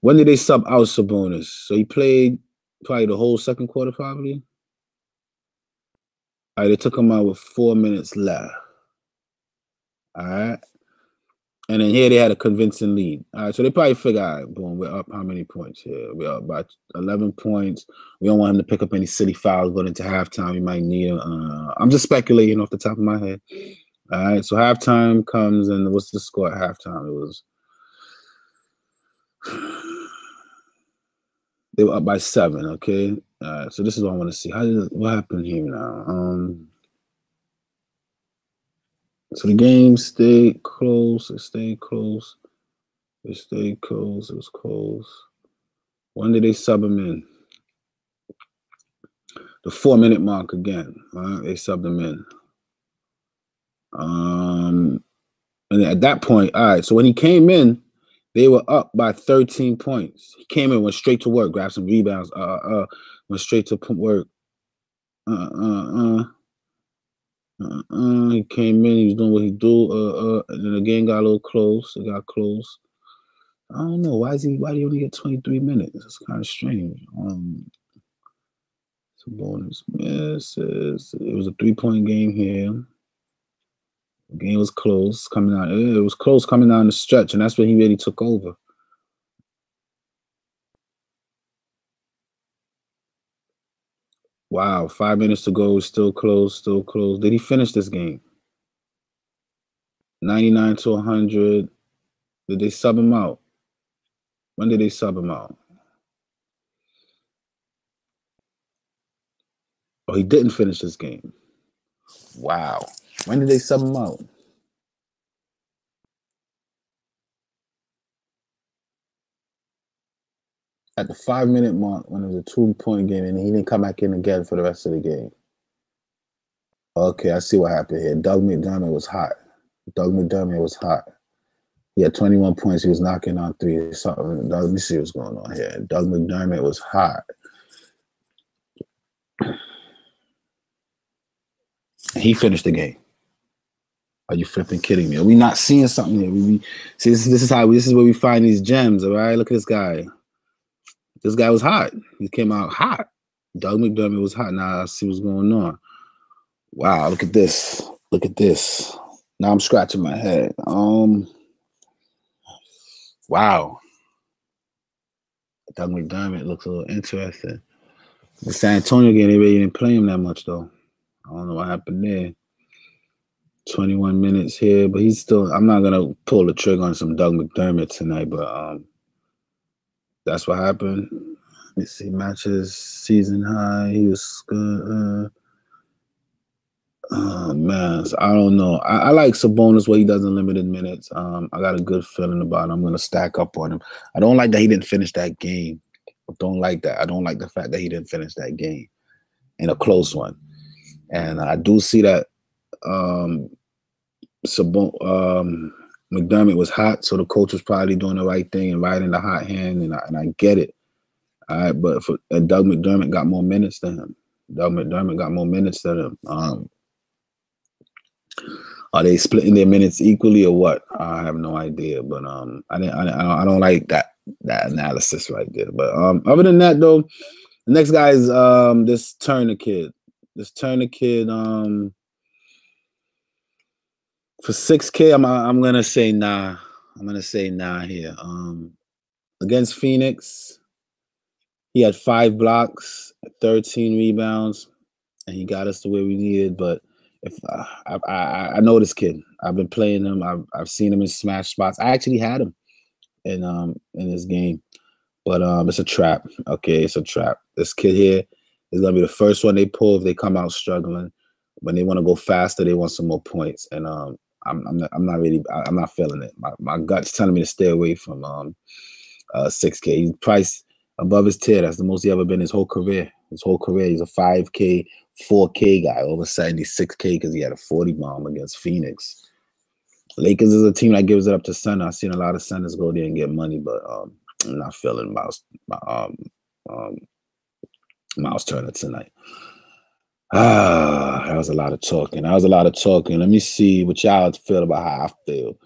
When did they sub out Sabonis? So he played probably the whole second quarter, probably. All right, they took him out with 4 minutes left. All right. And then here they had a convincing lead. All right, so they probably figured, all right, boom, we're up how many points here? We're up by 11 points. We don't want him to pick up any silly fouls going into halftime. We might need him. I'm just speculating off the top of my head. All right, so halftime comes, and what's the score at halftime? It was they were up by 7. Okay, all right. So this is what I want to see. What happened here now? So the game stayed close. It stayed close. It was close. When did they sub him in? The 4-minute mark again. They subbed him in. And at that point, all right, so when he came in, they were up by 13 points. He came in, went straight to work, grabbed some rebounds, went straight to work. He came in, he was doing what he do. And then the game got a little close. It got close. I don't know. Why did he only get 23 minutes? It's kind of strange. Bonus misses. It was a 3-point game here. The game was close coming out. It was close coming down the stretch, and that's when he really took over. Wow, 5 minutes to go. Still close, still close. Did he finish this game? 99 to 100. Did they sub him out? When did they sub him out? Oh, he didn't finish this game. Wow. When did they sub him out? At the 5-minute mark when it was a 2-point game and he didn't come back in again for the rest of the game. Okay, I see what happened here. Doug McDermott was hot. Doug McDermott was hot. He had 21 points. He was knocking on threes. Let me see what's going on here. Doug McDermott was hot. He finished the game. Are you flipping kidding me? Are we not seeing something here? See, this is where we find these gems, all right? Look at this guy. This guy was hot. He came out hot. Doug McDermott was hot. Now I see what's going on. Wow, look at this. Look at this. Now I'm scratching my head. Wow. Doug McDermott looks a little interesting. The San Antonio game, they really didn't play him that much, though. I don't know what happened there. 21 minutes here, but he's still. I'm not gonna pull the trigger on some Doug McDermott tonight, but that's what happened. Let me see. Matches, season high. He was good. Oh man, so I don't know. I like Sabonis what he does in limited minutes. I got a good feeling about him. I'm gonna stack up on him. I don't like that he didn't finish that game. I don't like that. I don't like the fact that he didn't finish that game in a close one. And I do see that McDermott was hot, so the coach was probably doing the right thing and riding the hot hand, and I get it. All right, but Doug McDermott got more minutes than him. Doug McDermott got more minutes than him. Are they splitting their minutes equally or what? I have no idea, but I don't like that analysis right there. But other than that, though, the next guy is this Turner kid. This Turner kid, for 6K, I'm gonna say nah. I'm gonna say nah here. Against Phoenix, he had 5 blocks, 13 rebounds, and he got us to where we needed. But if I know this kid, I've been playing him. I've seen him in smash spots. I actually had him in this game, but it's a trap. Okay, it's a trap. This kid here is gonna be the first one they pull if they come out struggling. When they want to go faster, they want some more points, and I'm not feeling it. My gut's telling me to stay away from 6K. He's priced above his tier. That's the most he ever been his whole career. He's a 5K, 4K guy. All of a sudden, he's 6K because he had a 40 bomb against Phoenix. Lakers is a team that gives it up to center. I've seen a lot of centers go there and get money, but I'm not feeling Miles Turner tonight. That was a lot of talking. Let me see what y'all feel about how I feel.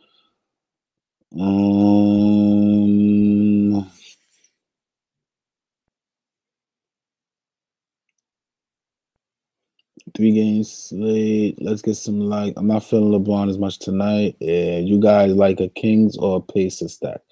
3 games slate. Let's get some like. I'm not feeling LeBron as much tonight. Yeah, you guys like a Kings or a Pacers stack?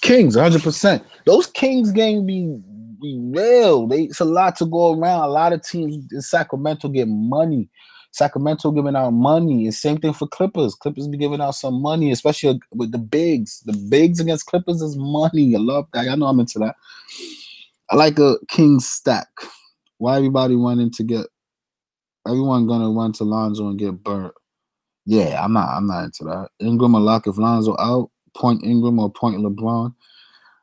Kings, 100%. Those Kings games be real. It's a lot to go around. A lot of teams in Sacramento get money. Sacramento giving out money. And same thing for Clippers. Clippers be giving out some money, especially with the bigs. The bigs against Clippers is money. I love that. I know I'm into that. I like a Kings stack. Why everybody wanting to get? Everyone gonna run to Lonzo and get burnt. Yeah, I'm not into that. Ingram or lock if Lonzo out. Point Ingram or point LeBron.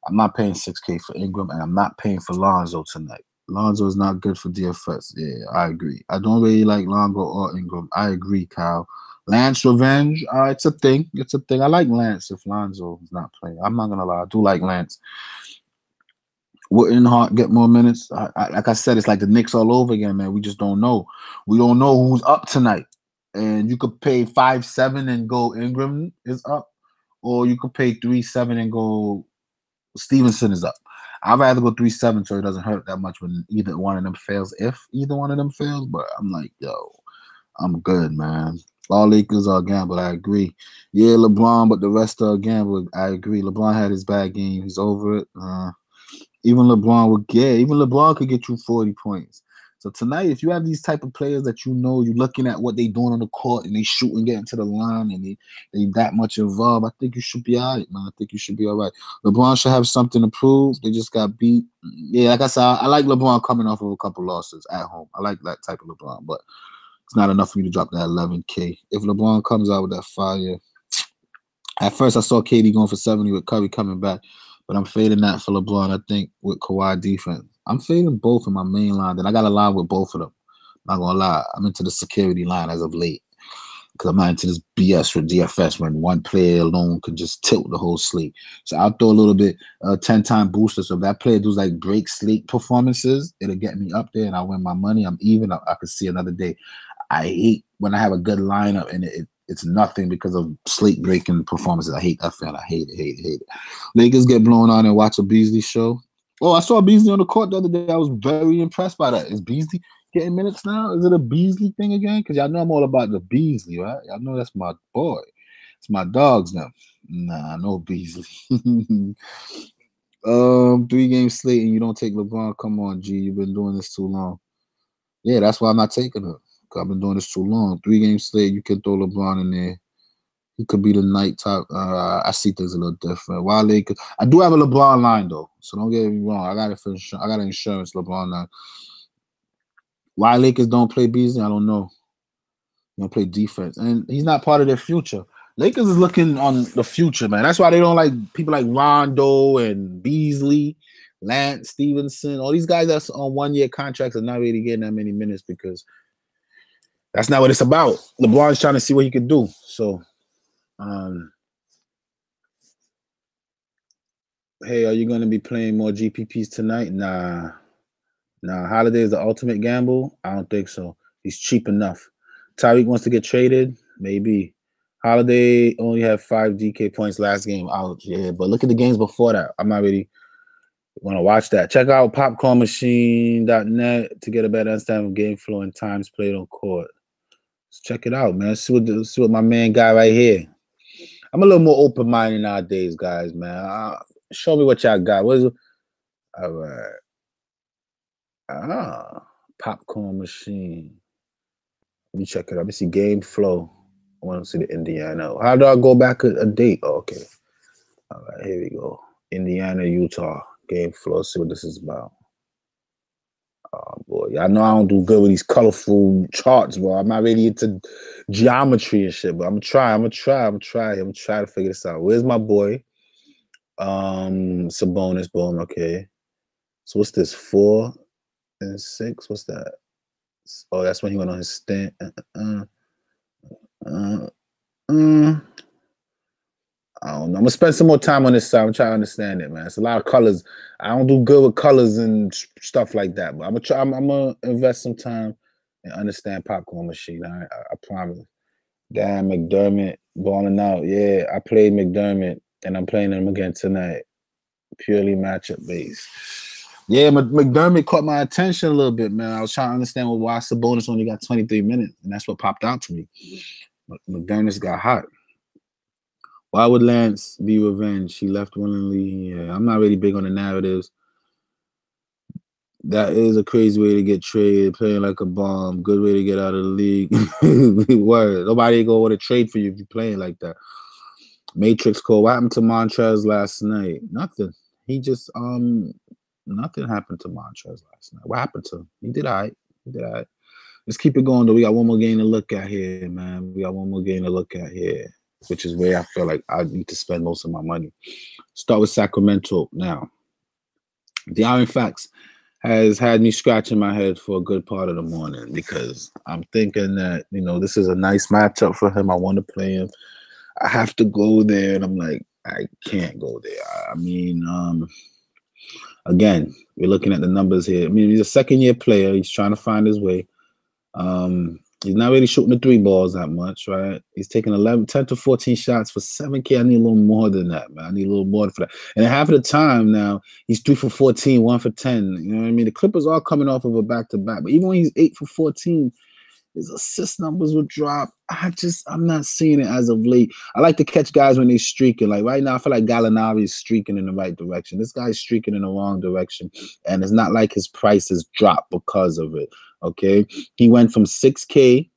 I'm not paying 6K for Ingram, and I'm not paying for Lonzo tonight. Lonzo is not good for DFS. Yeah, I agree. I don't really like Lonzo or Ingram. I agree, Kyle. Lance revenge. It's a thing. It's a thing. I like Lance if Lonzo is not playing. I'm not gonna lie. I do like Lance. Wouldn't Hart get more minutes? Like I said, it's like the Knicks all over again, man. We just don't know. We don't know who's up tonight. And you could pay 5-7 and go Ingram is up, or you could pay 3-7 and go Stevenson is up. I'd rather go 3-7 so it doesn't hurt that much when either one of them fails. If either one of them fails, but I'm like, yo, I'm good, man. All Lakers are a gamble. I agree. Yeah, LeBron, but the rest are a gamble. I agree. LeBron had his bad game. He's over it. Even LeBron could get you 40 points. So tonight, if you have these type of players that you know, you're looking at what they doing on the court and they shoot and getting to the line and they that much involved, I think you should be all right, man. I think you should be all right. LeBron should have something to prove. They just got beat. Yeah, like I said, I like LeBron coming off of a couple losses at home. I like that type of LeBron, but it's not enough for me to drop that 11K. If LeBron comes out with that fire, at first I saw KD going for 70 with Curry coming back, but I'm fading that for LeBron. I think with Kawhi defense, I'm fading both in my main line. Then I got a line with both of them. Not gonna lie, I'm into the security line as of late because I'm not into this BS with DFS when one player alone could just tilt the whole slate. So I'll throw a little bit 10-time booster. So if that player does like break slate performances, it'll get me up there and I win my money. I'm even. I could see another day. I hate when I have a good lineup and it's nothing because of slate breaking performances. I hate that fan. I hate it. Lakers get blown on and watch a Beasley show. Oh, I saw Beasley on the court the other day. I was very impressed by that. Is Beasley getting minutes now? Is it a Beasley thing again? Because y'all know I'm all about the Beasley, right? Y'all know that's my boy. It's my dogs now. Nah, no Beasley. 3-game slate and you don't take LeBron. Come on, G. You've been doing this too long. Yeah, that's why I'm not taking it. I've been doing this too long. 3-game slate, you can throw LeBron in there. He could be the night top. I see things a little different. Why Lakers? I do have a LeBron line though, so don't get me wrong. I got it for I got an insurance LeBron line. Why Lakers don't play Beasley? I don't know. They don't play defense, and he's not part of their future. Lakers is looking on the future, man. That's why they don't like people like Rondo and Beasley, Lance Stevenson. All these guys that's on 1-year contracts are not really getting that many minutes because that's not what it's about. LeBron's trying to see what he can do. So, hey, are you going to be playing more GPPs tonight? Nah. Holiday is the ultimate gamble? I don't think so. He's cheap enough. Tyreek wants to get traded? Maybe. Holiday only had 5 DK points last game. Ouch, yeah. But look at the games before that. I'm not really going to watch that. Check out popcornmachine.net to get a better understanding of game flow and times played on court. Let's check it out, man. See what my man got right here. I'm a little more open-minded nowadays, guys, man. Show me what y'all got. What is it? All right. Popcorn machine. Let me check it out. Let me see game flow. I want to see the Indiana. How do I go back a date? Oh, okay. All right, here we go. Indiana, Utah. Game flow. Let's see what this is about. Oh boy, I know I don't do good with these colorful charts, bro. I'm not really into geometry and shit, but I'm gonna try to figure this out. Where's my boy? Sabonis, boom. Okay. So what's this? 4 and 6. What's that? Oh, that's when he went on his stint. I don't know. I'm gonna spend some more time on this side. I'm trying to understand it, man. It's a lot of colors. I don't do good with colors and stuff like that, but I'm gonna invest some time and understand popcorn machine. I promise. Damn, McDermott balling out. Yeah, I played McDermott, and I'm playing him again tonight. Purely matchup based. Yeah, McDermott caught my attention a little bit, man. I was trying to understand why Sabonis only got 23 minutes, and that's what popped out to me. McDermott's got hot. Why would Lance be revenged? He left willingly. Yeah, I'm not really big on the narratives. That is a crazy way to get traded, playing like a bomb. Good way to get out of the league. Word. Nobody gonna want to trade for you if you're playing like that. Matrix Code. What happened to Montrez last night? Nothing. He just nothing happened to Montrez last night. What happened to him? He did all right. Let's keep it going though. We got one more game to look at here, man. Which is where I feel like I need to spend most of my money. Start with Sacramento now. The Iron Facts has had me scratching my head for a good part of the morning because I'm thinking that, this is a nice matchup for him. I want to play him. I have to go there, and I'm like, I can't go there. I mean, again, we're looking at the numbers here. I mean, he's a second-year player. He's trying to find his way. He's not really shooting the 3 balls that much, right? He's taking 10 to 14 shots for 7K. I need a little more than that, man. I need a little more for that. And half of the time now, he's 3 for 14, 1 for 10. You know what I mean? The Clippers are coming off of a back-to-back. But even when he's 8 for 14, his assist numbers will drop. I'm not seeing it as of late. I like to catch guys when they're streaking. Like right now, I feel like Gallinari is streaking in the right direction. This guy's streaking in the wrong direction. And it's not like his price has dropped because of it. Okay. He went from 6K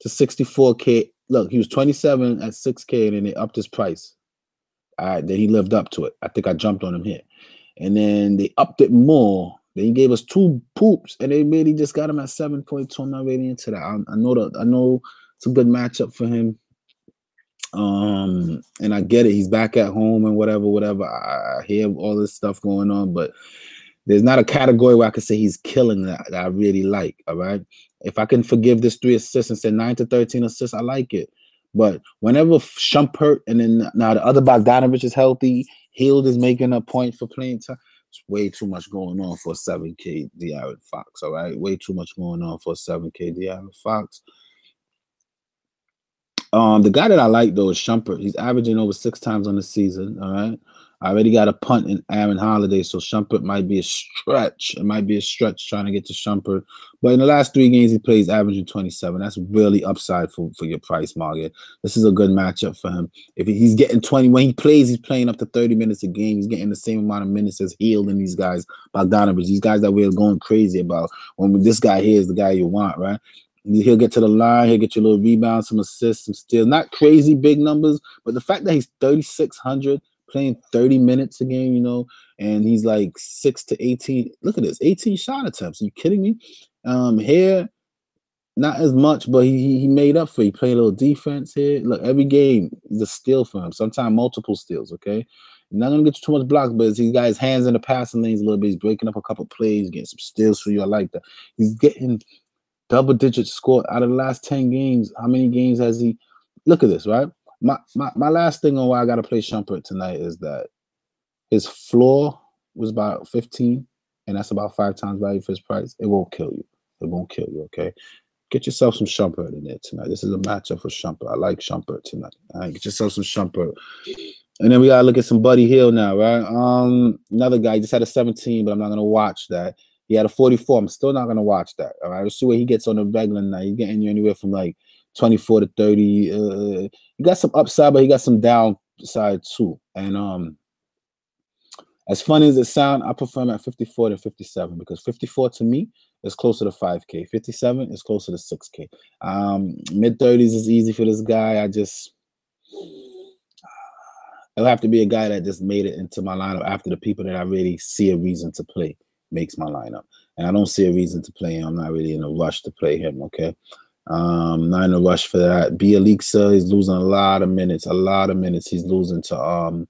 to 64K. Look, he was 27 at 6K, and then they upped his price. All right, then he lived up to it. I think I jumped on him here. And then they upped it more. Then he gave us 2 poops, and they really just got him at 7.2. I'm not really into that. I know it's a good matchup for him. And I get it. He's back at home and whatever. I hear all this stuff going on, but there's not a category where I could say he's killing that I really like. All right. If I can forgive this 3 assists and say 9 to 13 assists, I like it. But whenever Shumpert and then now the other Bogdanovich is healthy, Hield is making a point for playing time. It's way too much going on for a 7K De'Aaron Fox. All right. Way too much going on for a 7K De'Aaron Fox. The guy that I like though is Shumpert. He's averaging over 6 times on the season. All right. I already got a punt in Aaron Holiday, so Shumpert might be a stretch. It might be a stretch trying to get to Shumpert. But in the last 3 games, he plays averaging 27. That's really upside for your price, Margaret. This is a good matchup for him. If he's getting 20, when he plays, he's playing up to 30 minutes a game. He's getting the same amount of minutes as Hield and these guys, Bogdanovich, these guys that we're going crazy about. When this guy here is the guy you want, right? He'll get to the line. He'll get you a little rebound, some assists, some steals. Not crazy big numbers, but the fact that he's 3,600, playing 30 minutes a game, you know, and he's like 6 to 18. Look at this, 18 shot attempts. Are you kidding me? Here, not as much, but he made up for it. He played a little defense here. Look, every game is a steal for him. Sometimes multiple steals, okay? I'm not going to get you too much blocks, but he's got his hands in the passing lanes a little bit. He's breaking up a couple plays, getting some steals for you. I like that. He's getting double-digit score out of the last 10 games. How many games has he? Look at this, right? My last thing on why I got to play Shumpert tonight is that his floor was about 15, and that's about 5 times value for his price. It won't kill you. It won't kill you, okay? Get yourself some Shumpert in there tonight. This is a matchup for Shumpert. I like Shumpert tonight. All right, get yourself some Shumpert. And then we got to look at some Buddy Hield now, right? Another guy, he just had a 17, but I'm not going to watch that. He had a 44. I'm still not going to watch that, all right? Let's see what he gets on the regular night. He's getting you anywhere from like 24 to 30. He got some upside, but he got some downside too. And as funny as it sounds, I prefer him at 54 to 57 because 54 to me is closer to 5K. 57 is closer to 6K. Mid-30s is easy for this guy. It'll have to be a guy that just made it into my lineup after the people that I really see a reason to play makes my lineup. And I don't see a reason to play him. I'm not really in a rush to play him, okay? Not in a rush for that. Bielitsa is losing a lot of minutes. He's losing to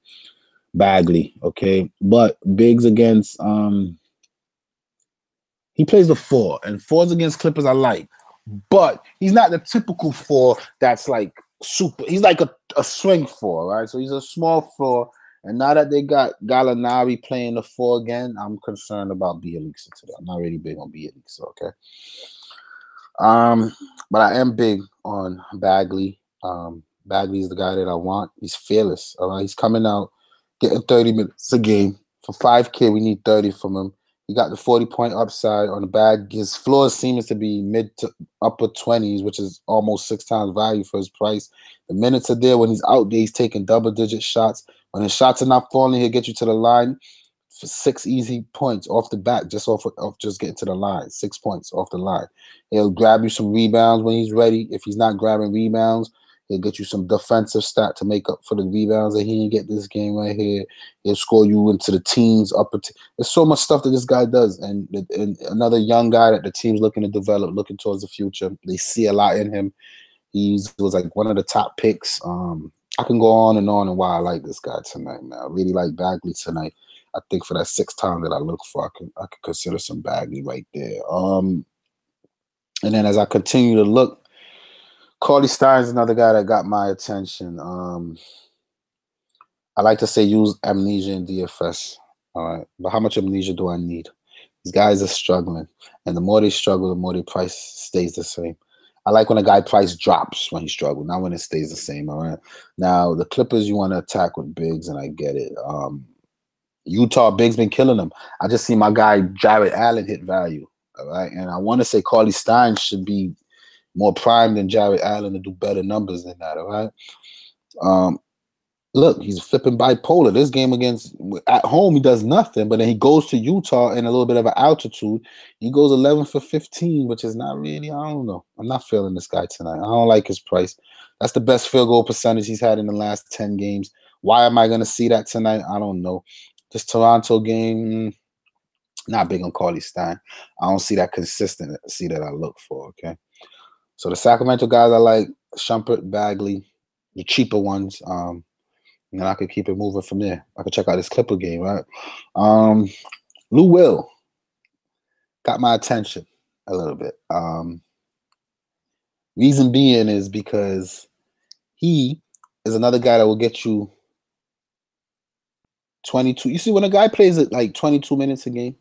Bagley, okay? But Biggs against he plays the 4, and 4s against Clippers I like. But he's not the typical 4 that's like super. He's like a swing 4, right? So he's a small 4. And now that they got Gallinari playing the 4 again, I'm concerned about Bielitsa today. I'm not really big on Bielitsa, okay? But I am big on Bagley. Bagley is the guy that I want. He's fearless, all right? He's coming out, getting 30 minutes a game. For 5K, we need 30 from him. He got the 40-point upside on the bag. His floor seems to be mid to upper 20s, which is almost 6 times value for his price. The minutes are there. When he's out there, he's taking double-digit shots. When his shots are not falling, he'll get you to the line for 6 easy points off the bat, just off just getting to the line. 6 points off the line. He'll grab you some rebounds when he's ready. If he's not grabbing rebounds, he'll get you some defensive stat to make up for the rebounds that he didn't get this game right here. He'll score you into the teens, There's so much stuff that this guy does. And another young guy that the team's looking to develop, looking towards the future. They see a lot in him. He was like one of the top picks. I can go on and why I like this guy tonight, man. I really like Bagley tonight. I think for that 6 time that I look for, I could consider some Bagley right there. And then as I continue to look, Cauley Stein's another guy that got my attention. I like to say use amnesia in DFS. All right. But how much amnesia do I need? These guys are struggling, and the more they struggle, the more their price stays the same. I like when a guy price drops when he struggles, not when it stays the same. All right. Now the Clippers, you want to attack with bigs, and I get it. Utah bigs been killing them. I just see my guy Jarrett Allen hit value. All right, and I want to say Carly Stein should be more primed than Jarrett Allen to do better numbers than that. All right. Um, Look, he's flipping bipolar. This game against at home, he does nothing, but then he goes to Utah in a little bit of an altitude. He goes 11 for 15, which is not really, I don't know. I'm not feeling this guy tonight. I don't like his price. That's the best field goal percentage he's had in the last 10 games. Why am I going to see that tonight? I don't know. This Toronto game, not big on Carly Stein. I don't see that consistency that I look for, okay? So the Sacramento guys I like, Shumpert, Bagley, the cheaper ones. And I could keep it moving from there. I could check out this Clipper game, right? Lou Will got my attention a little bit. Reason being is because he is another guy that will get you 22. You see, when a guy plays it like 22 minutes a game,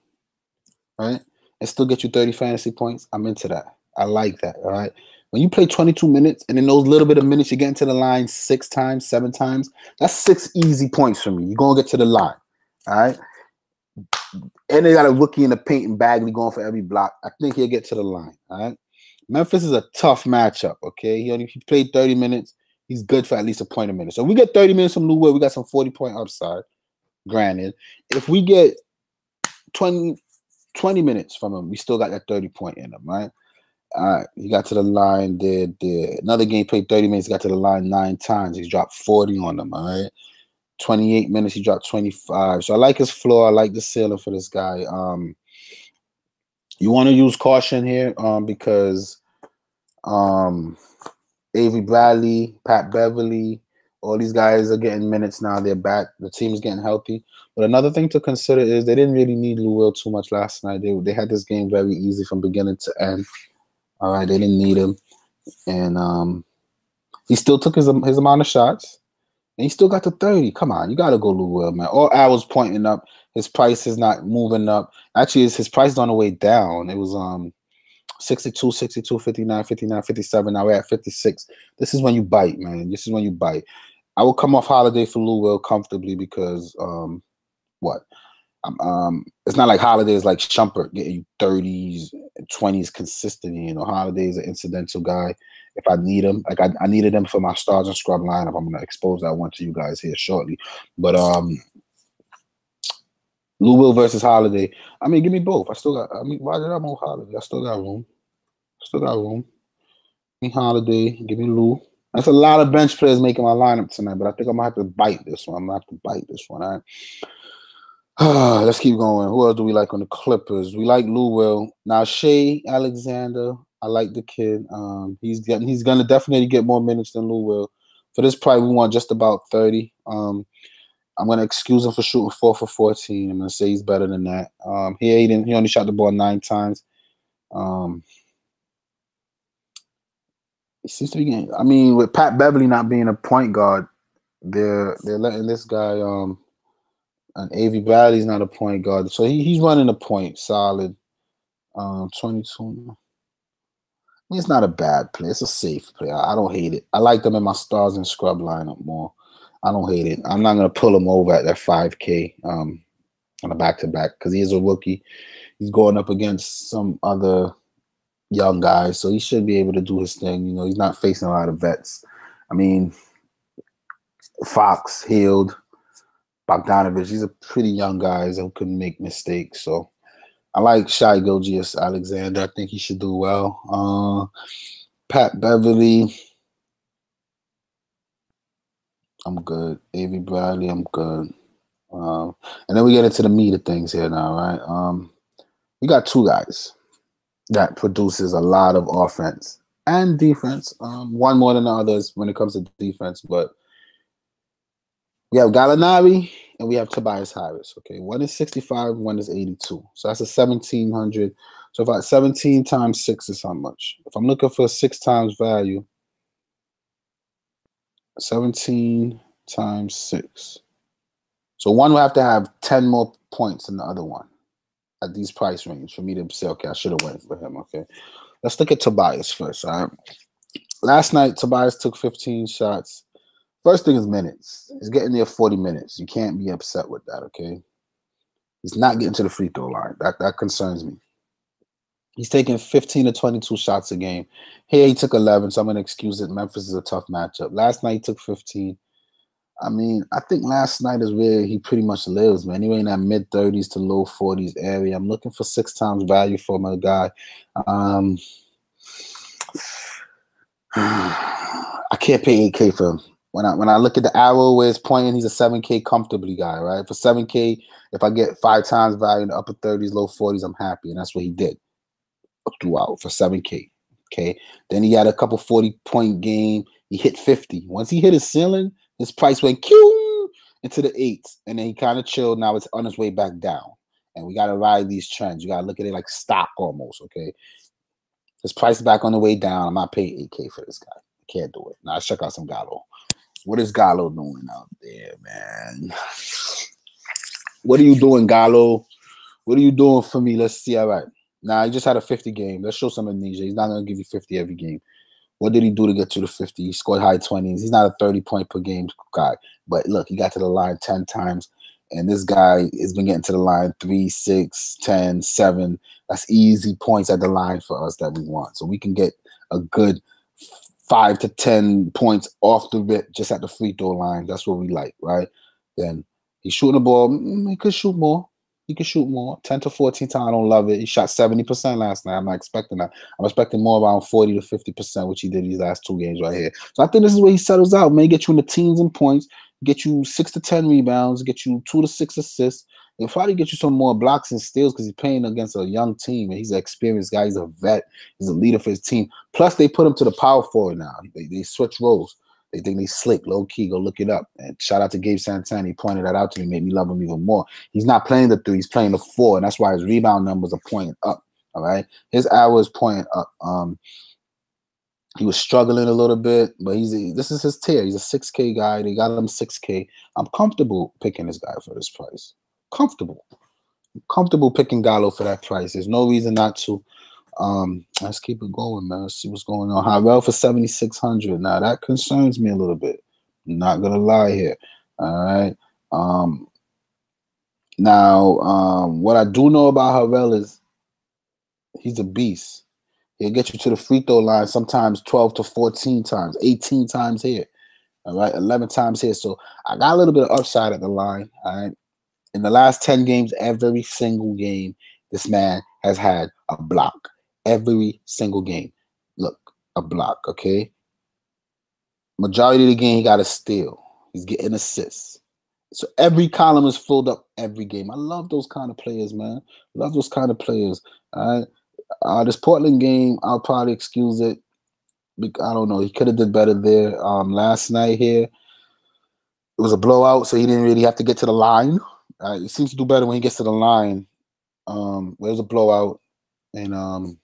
right, and still get you 30 fantasy points, I'm into that. I like that, all right? When you play 22 minutes and in those little bit of minutes you get into the line 6 times, 7 times, that's 6 easy points for me. You're going to get to the line, all right? And they got a rookie in the paint and Bagley going for every block. I think he'll get to the line, all right? Memphis is a tough matchup, okay? He played 30 minutes. He's good for at least a point a minute. So we get 30 minutes from Lou Will. We got some 40-point upside, granted. If we get 20 minutes from him, we still got that 30-point in him, right? All right, he got to the line. Did another game, played 30 minutes, got to the line 9 times. He's dropped 40 on them, all right? 28 minutes, he dropped 25. So I like his floor. I like the ceiling for this guy. You want to use caution here because Avery Bradley, Pat Beverly, all these guys are getting minutes now. They're back. The team's getting healthy. But another thing to consider is they didn't really need Lou Will too much last night. They had this game very easy from beginning to end. All right, they didn't need him, and he still took his amount of shots, and he still got to 30. Come on, you got to go Lou Will, man. All arrows pointing up. His price is not moving up. Actually, his price is on the way down. It was 62, 62, 59, 59, 57. Now we're at 56. This is when you bite, man. This is when you bite. I will come off Holiday for Lou Will comfortably because what? It's not like Holiday is like Shumpert getting you 30s, 20s consistently. You know, Holiday is an incidental guy. If I need him, like I needed him for my stars and scrub lineup. I'm gonna expose that one to you guys here shortly. But Lou Will versus Holiday. I mean, give me both. Why did I move Holiday? I still got room. Give me Holiday. Give me Lou. That's a lot of bench players making my lineup tonight, but I think I'm gonna have to bite this one. All right. Let's keep going. Who else do we like on the Clippers? We like Lou Will. Now Shea Alexander, I like the kid. He's gonna definitely get more minutes than Lou Will. For this price, we want just about 30. I'm gonna excuse him for shooting 4 for 14. I'm gonna say he's better than that. He only shot the ball 9 times. He seems to be getting. I mean, with Pat Beverly not being a point guard, they're letting this guy and Avery Bradley's not a point guard, so he's running a point solid. 22. I mean, it's not a bad play. It's a safe play. I don't hate it. I like them in my stars and scrub lineup more. I don't hate it. I'm not gonna pull him over at that 5K on a back-to-back because he is a rookie. He's going up against some other young guys, so he should be able to do his thing. You know, he's not facing a lot of vets. I mean, Fox, Hield, Bogdanovich, these are pretty young guys who can make mistakes. So I like Shai Gilgeous-Alexander. I think he should do well. Pat Beverly, I'm good. Avery Bradley, I'm good. And then we get into the meat of things here now, right? We got 2 guys that produces a lot of offense and defense. One more than the others when it comes to defense, but we have Gallinari and we have Tobias Harris. Okay, one is 65, one is 82. So that's a 1,700. So if I 17 times 6 is how much? If I'm looking for 6 times value, 17 times 6. So one will have to have 10 more points than the other one. at these price range for me to say, okay, I should have went for him. Okay, let's look at Tobias first. All right. Last night, Tobias took 15 shots. First thing is minutes. He's getting there 40 minutes. You can't be upset with that, okay? He's not getting to the free throw line. That concerns me. He's taking 15 to 22 shots a game. Here he took 11, so I'm going to excuse it. Memphis is a tough matchup. Last night he took 15. I mean, I think last night is where he pretty much lives, man. He in that mid-30s to low 40s area. I'm looking for 6 times value for my guy. I can't pay 8K for him. When I look at the arrow where it's pointing, he's a 7K comfortably guy, right? For 7K, if I get 5 times value in the upper 30s, low 40s, I'm happy. And that's what he did throughout for 7K. Okay. Then he had a couple 40-point game. He hit 50. Once he hit his ceiling, his price went into the 8s. And then he kind of chilled. Now it's on his way back down. And we got to ride these trends. You got to look at it like stock almost, okay? His price back on the way down. I'm not paying 8K for this guy. I can't do it. Now let's check out some Gallo. What is Gallo doing out there, man? What are you doing, Gallo? What are you doing for me? Let's see. All right. Now, he just had a 50 game. Let's show some amnesia. He's not going to give you 50 every game. What did he do to get to the 50? He scored high 20s. He's not a 30-point per game guy. But look, he got to the line 10 times. And this guy has been getting to the line 3, 6, 10, 7. That's easy points at the line for us that we want. So we can get a good 5 to 10 points off the rip just at the free throw line. That's what we like, right? Then he's shooting the ball. He could shoot more. He can shoot more. 10 to 14 times. I don't love it. He shot 70% last night. I'm not expecting that. I'm expecting more around 40 to 50%, which he did these last 2 games right here. So I think this is where he settles out. May get you in the teens and points, get you 6 to 10 rebounds, get you 2 to 6 assists. He'll probably get you some more blocks and steals because he's playing against a young team. And he's an experienced guy. He's a vet. He's a leader for his team. Plus, they put him to the power forward now. They switch roles. They think they slick, low key. Go look it up. And shout out to Gabe Santana. He pointed that out to me, made me love him even more. He's not playing the 3, he's playing the 4, and that's why his rebound numbers are pointing up. All right, his hour is pointing up. He was struggling a little bit, but this is his tier. He's a 6K guy. They got him 6K. I'm comfortable picking this guy for this price. Comfortable picking Gallo for that price. There's no reason not to. Let's keep it going, man. Let's see what's going on. Harrell for 7,600. Now that concerns me a little bit. I'm not gonna lie here. All right. What I do know about Harrell is he's a beast. He'll get you to the free throw line sometimes 12 to 14 times, 18 times here. All right, 11 times here. So I got a little bit of upside at the line. All right. In the last 10 games, every single game, this man has had a block. Every single game. Look, a block, okay? Majority of the game, he got a steal. He's getting assists. So every column is filled up every game. I love those kind of players, man. Love those kind of players. All right? This Portland game, I'll probably excuse it. I don't know. He could have did better there. Last night here, it was a blowout, so he didn't really have to get to the line. He seems to do better when he gets to the line. There's a blowout, and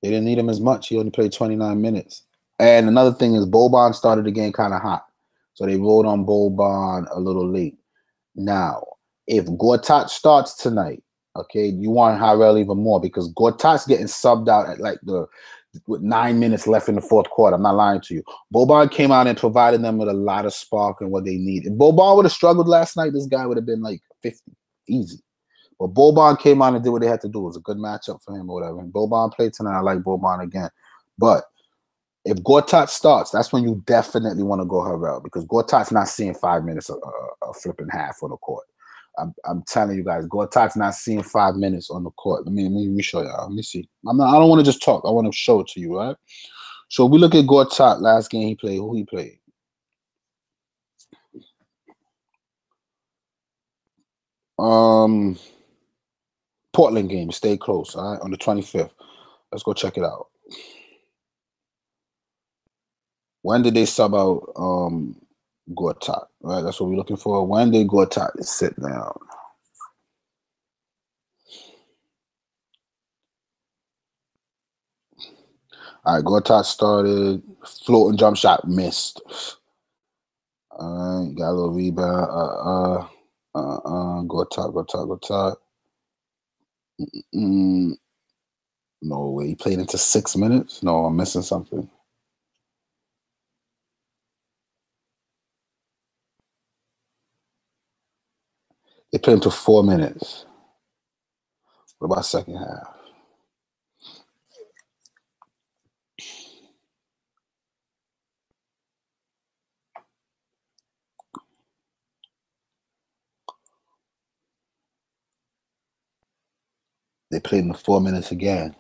they didn't need him as much. He only played 29 minutes. And another thing is Boban started the game kind of hot. So they rolled on Boban a little late. Now, if Gortat starts tonight, okay, you want Harrell even more because Gortat's getting subbed out at with 9 minutes left in the fourth quarter. I'm not lying to you. Boban came out and provided them with a lot of spark and what they need. If Boban would have struggled last night, this guy would have been like 50. Easy. But Boban came on and did what they had to do. It was a good matchup for him or whatever. And Boban played tonight. I like Boban again. But if Gortat starts, that's when you definitely want to go Harrell because Gortat's not seeing 5 minutes of flipping half on the court. I'm telling you guys, Gortat's not seeing 5 minutes on the court. Let me show y'all. Let me see. I don't want to just talk. I want to show it to you, right? So we look at Gortat last game he played. Who he played? Portland game. Stay close, all right, on the 25th. Let's go check it out. When did they sub out Gortat? Right, that's what we're looking for. When did Gortat sit down? All right, Gortat started. Floating jump shot missed. All right, got a little rebound. Go top. No way. He played into 6 minutes? No, I'm missing something. They played into 4 minutes. What about second half? They played in the 4 minutes again.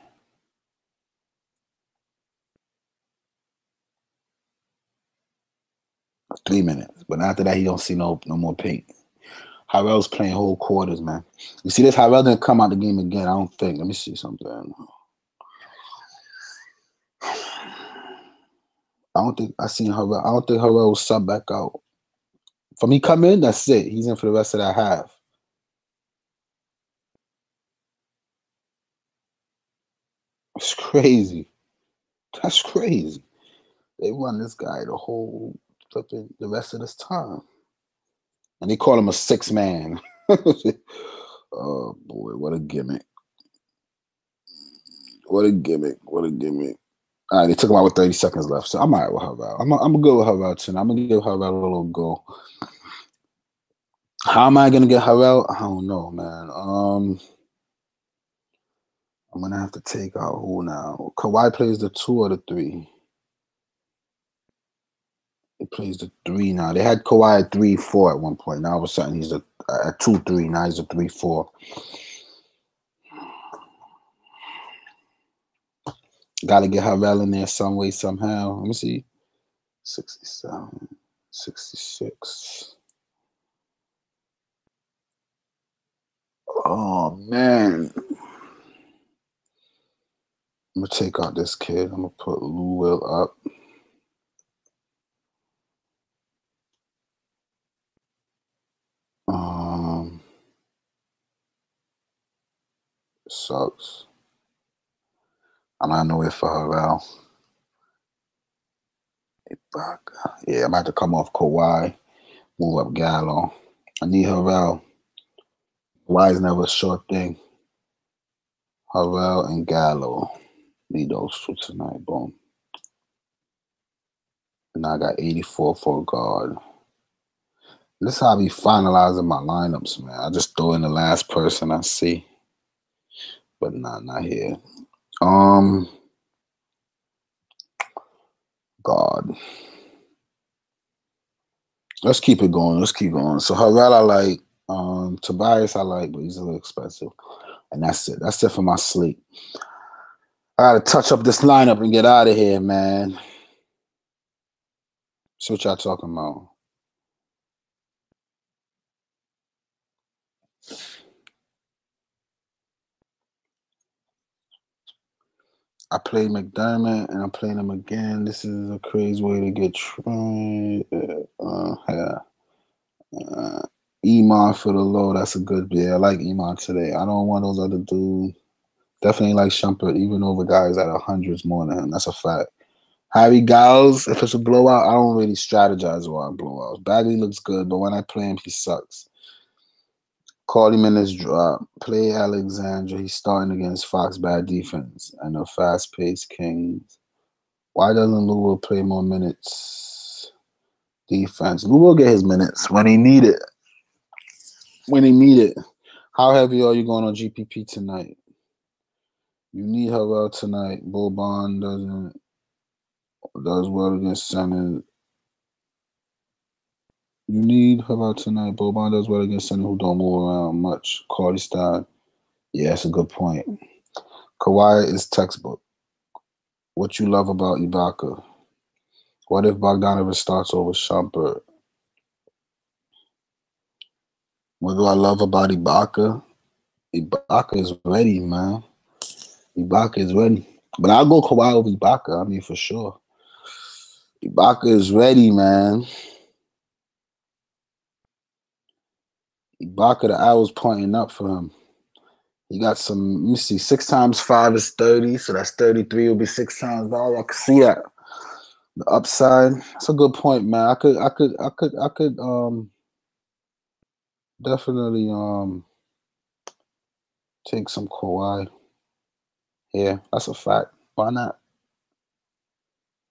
Three minutes. But after that, he don't see no more paint. Harrell's playing whole quarters, man. You see this? Harrell didn't come out the game again, I don't think. Let me see something. I don't think Harrell will sub back out. From he come in, that's it. He's in for the rest of that half. It's crazy. That's crazy. They run this guy the whole flipping the rest of this time. And they call him a 6-man. Oh boy, what a gimmick. What a gimmick. All right, they took him out with 30 seconds left. So I'm all right with Harrell. I'm gonna go with Harrell tonight. I'm gonna give Harrell a little go. How am I gonna get Harrell? I don't know, man. I'm gonna have to take out who now? Kawhi plays the 2 or the 3. He plays the 3 now. They had Kawhi at 3-4 at one point. Now all of a sudden he's at 2-3. Now he's a 3-4. Gotta get Harrell in there some way, somehow. Let me see. 67, 66. Oh man. I'm gonna take out this kid. I'm gonna put Lou Will up. Sucks. I'm not nowhere for Harrell. Yeah, I'm about to come off Kawhi, move up Gallo. I need Harrell. Kawhi's never a short thing. Harrell and Gallo. Need those two tonight. Boom. And now I got 84 for a guard. This is how I be finalizing my lineups, man. I just throw in the last person I see. But not here. God. Let's keep it going. So Harrell I like. Tobias I like, but he's a little expensive. And that's it. That's it for my sleep. I gotta touch up this lineup and get out of here, man. See what y'all talking about. I played McDermott and I'm playing him again. This is a crazy way to get tried. Iman for the low. That's a good. Yeah, I like Iman today. I don't want those other dudes. Definitely like Shumpert, even over guys that are hundreds more than him. That's a fact. Harry Giles, if it's a blowout, I don't really strategize around blowouts. Bagley looks good, but when I play him, he sucks. Call him in his drop. Play Alexandra. He's starting against Fox bad defense and a fast-paced Kings. Why doesn't Lou play more minutes? Defense. Lou will get his minutes when he need it. How heavy are you going on GPP tonight? You need Harrell tonight. Boban does well against center. You need Harrell tonight. Boban does well against center who don't move around much. Cardi style. Yeah, that's a good point. Kawhi is textbook. What you love about Ibaka? What if Bogdanovich starts over Shumpert? What do I love about Ibaka? Ibaka is ready, man. Ibaka is ready. But I'll go Kawhi over Ibaka, I mean, for sure. Ibaka is ready, man. Ibaka, the arrow's pointing up for him. He got some, let me see, 6 times 5 is 30, so that's 33 will be 6 times 5. I can see that. The upside. That's a good point, man. I could definitely take some Kawhi. Yeah, that's a fact. Why not?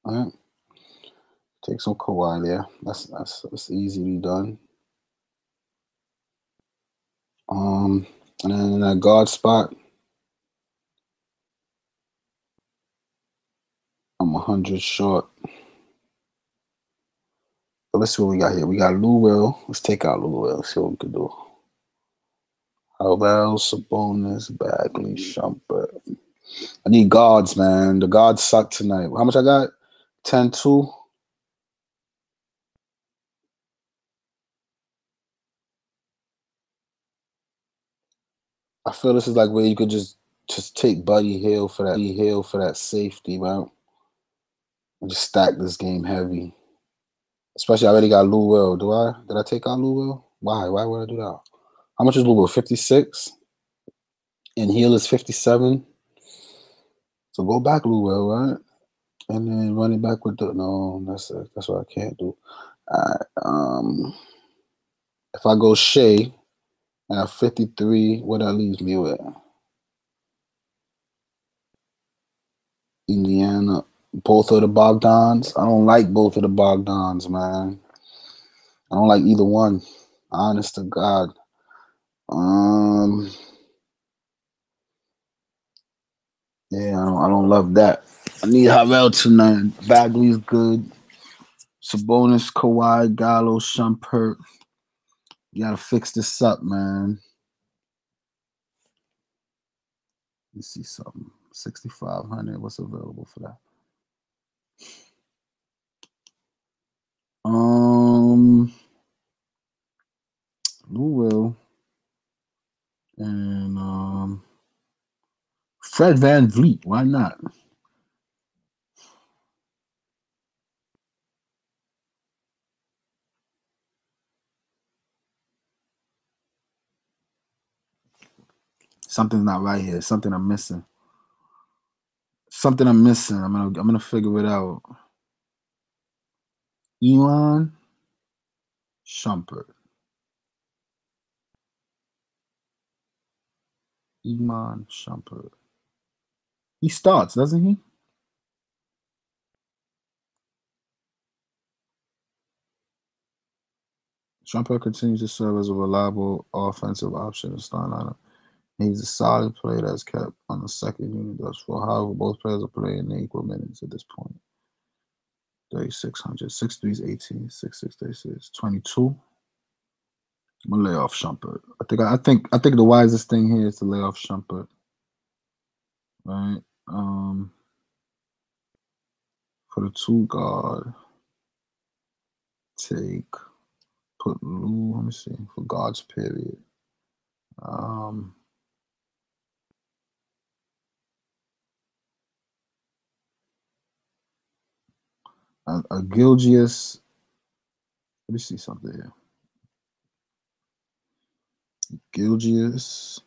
All right. Take some Kawhi there. That's easily done. And then in that guard spot, I'm 100 short. But let's see what we got here. We got Lou Will. Let's take out Lou Will. See what we can do. Howell, Sabonis, Bagley, Shumpert. I need guards, man. The guards suck tonight. How much I got? 10-2. I feel this is like where you could just take Buddy Hield for that safety, man. And just stack this game heavy. Especially I already got Lou Will. Did I take out Lou Will? Why? Why would I do that? How much is Lou Will? 56? And Hield is 57. So go back Lou Will, right? And then run it back with that's what I can't do. If I go Shea and have 53, what that leaves me with? Indiana, both of the Bogdans. I don't like both of the Bogdans, man. I don't like either one. Honest to God. Yeah, I don't love that. I need Howell tonight. Bagley's good. Sabonis, Kawhi, Gallo, Shumpert. You gotta fix this up, man. Let me see something. 6,500. What's available for that? Lou Will and Fred VanVleet. Why not? Something's not right here. Something I'm missing. I'm gonna figure it out. Elon Shumpert. Iman Shumpert. He starts, doesn't he? Shumpert continues to serve as a reliable offensive option in the starting lineup. He's a solid player that's kept on the second unit thus far. However, both players are playing in equal minutes at this point. 3,600. 6'3" is 18. 6'6", 36. 22. I'm gonna lay off Shumpert. I think the wisest thing here is to lay off Shumpert. Right? For the 2 guard, put Lou, let me see, for guards period. A Gilgeous, let me see something here. Gilgeous,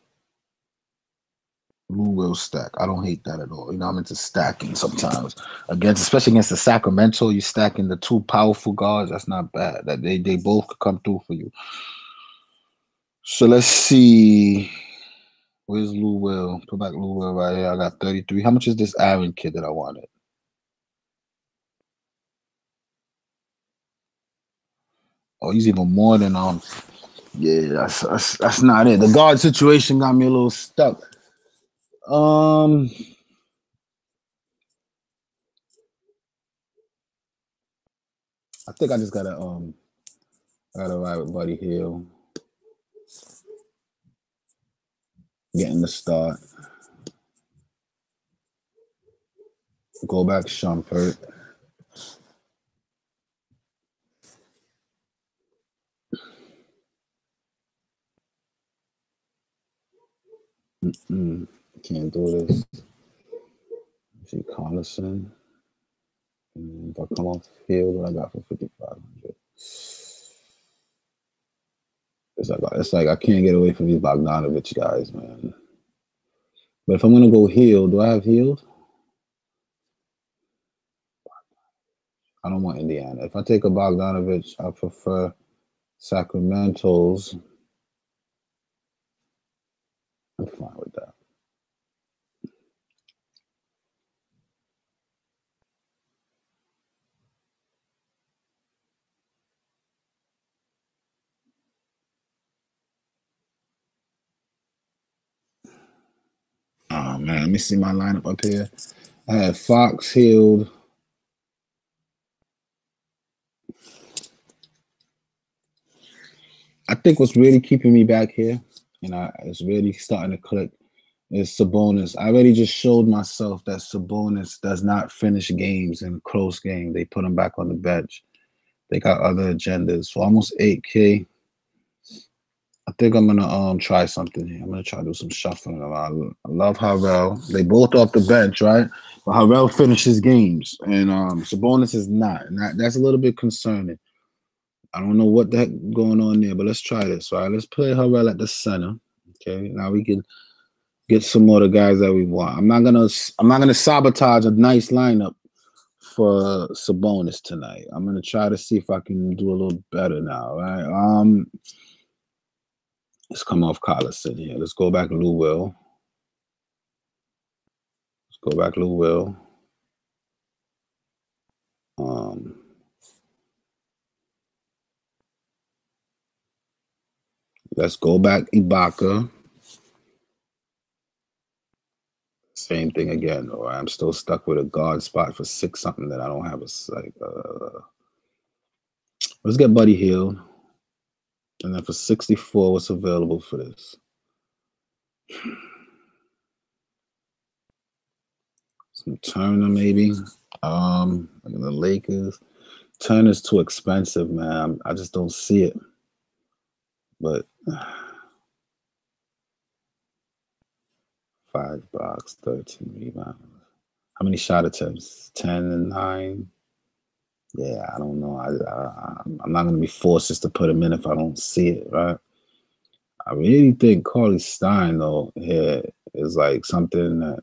Lou Will stack. I don't hate that at all. You know, I'm into stacking sometimes. Especially against the Sacramento, you stacking the 2 powerful guards. That's not bad. That they both could come through for you. So let's see. Where's Lou Will? Put back Lou Will right here. I got 33. How much is this Aaron kid that I wanted? Oh, he's even more than yeah, that's not it. The guard situation got me a little stuck. I think I just gotta ride with Buddy Hield. Getting the start. Go back Shumpert. Can't do this. See Collison. If I come off the field, what I got for 5,500. It's like I can't get away from these Bogdanovich guys, man. But if I'm gonna go Hield, do I have Hield? I don't want Indiana. If I take a Bogdanovich, I prefer Sacramento's fine with that. Oh man, let me see my lineup up here. I had Fox, Hield. I think what's really keeping me back here, and it's really starting to click, is Sabonis. I already just showed myself that Sabonis does not finish games in close game. They put him back on the bench. They got other agendas. For almost 8K, I think I'm gonna try something here. I'm gonna try to do some shuffling around. I love Harrell. They both off the bench, right? But Harrell finishes games, and Sabonis is not, and that's a little bit concerning. I don't know what the heck going on there, but let's try this. All right, let's play Harrell at the center. Okay, now we can get some more of the guys that we want. I'm not gonna sabotage a nice lineup for Sabonis tonight. I'm gonna try to see if I can do a little better now. Right? Let's come off Collison here. Let's go back Lou Will. Let's go back Lou Will. Let's go back Ibaka. Same thing again. All right, I'm still stuck with a guard spot for 6 something that I don't have. Let's get Buddy Hield. And then for 64, what's available for this? Some Turner, maybe. The Lakers. Turner's too expensive, man. I just don't see it. But 5 blocks, 13 rebounds. How many shot attempts? 10 and 9. Yeah, I don't know. I'm not gonna be forced just to put him in if I don't see it, right? I really think Cauley Stein though here is like something that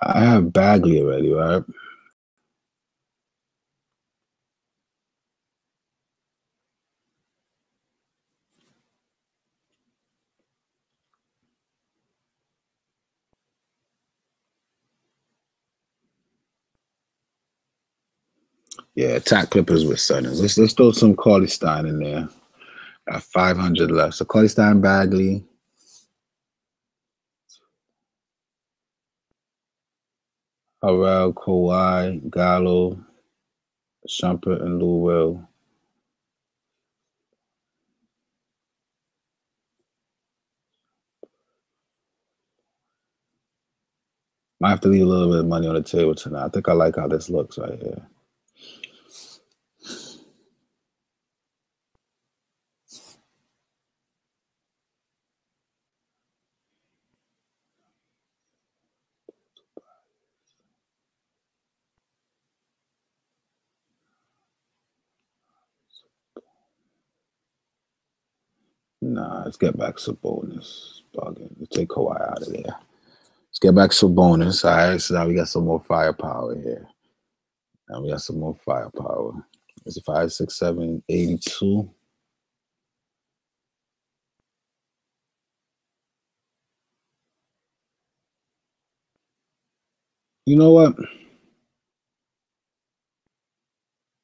I have Bagley already, right? Yeah, attack Clippers with Sunners. Let's throw some Cauley Stein in there. Got 500 left. So Cauley Stein, Bagley. Harrell, Kawhi, Gallo, Shumpert, and Lou Will. Might have to leave a little bit of money on the table tonight. I think I like how this looks right here. Nah, let's get back Sabonis. Let's take Kawhi out of there. Let's get back Sabonis. All right, so now we got some more firepower here. Now we got some more firepower. It's 5, 6, 7, 82. You know what?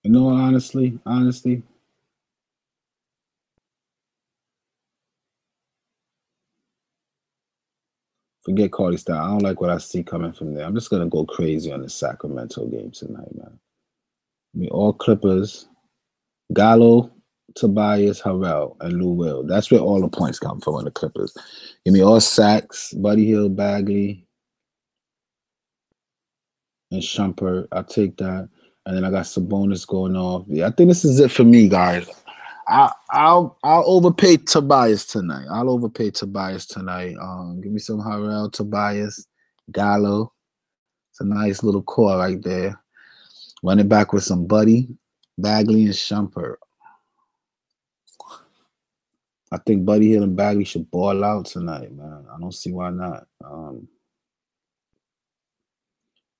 You know what, honestly, forget Cardi style. I don't like what I see coming from there. I'm just gonna go crazy on the Sacramento game tonight, man. I mean, all Clippers, Gallo, Tobias, Harrell, and Lou Will. That's where all the points come from on the Clippers. Give me all sacks, Buddy Hield, Bagley, and Shumpert. I'll take that. And then I got Sabonis going off. Yeah, I think this is it for me, guys. I'll overpay Tobias tonight. Give me some Harrell, Tobias, Gallo. It's a nice little core right there. Run it back with some Buddy, Bagley, and Shumpert. I think Buddy Hield and Bagley should ball out tonight, man. I don't see why not.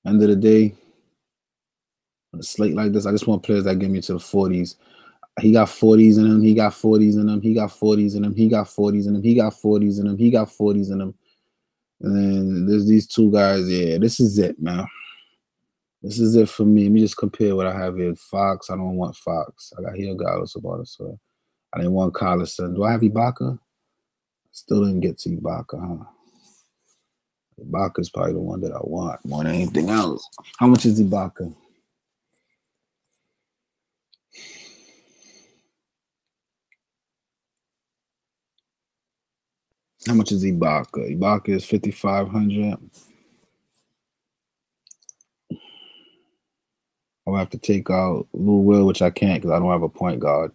End of the day, on a slate like this, I just want players that get me to the 40s. He got 40s in him. He got 40s in him. He got 40s in him. He got 40s in him. He got 40s in him. He got 40s in him. And then there's these two guys. Yeah, this is it, man. This is it for me. Let me just compare what I have here. Fox. I don't want Fox. I got here Gallos about it, so I didn't want Collison. Do I have Ibaka? Still didn't get to Ibaka, huh? Ibaka's probably the one that I want more than anything else. How much is Ibaka? How much is Ibaka? Ibaka is 5,500. I'll have to take out Lou Will, which I can't because I don't have a point guard.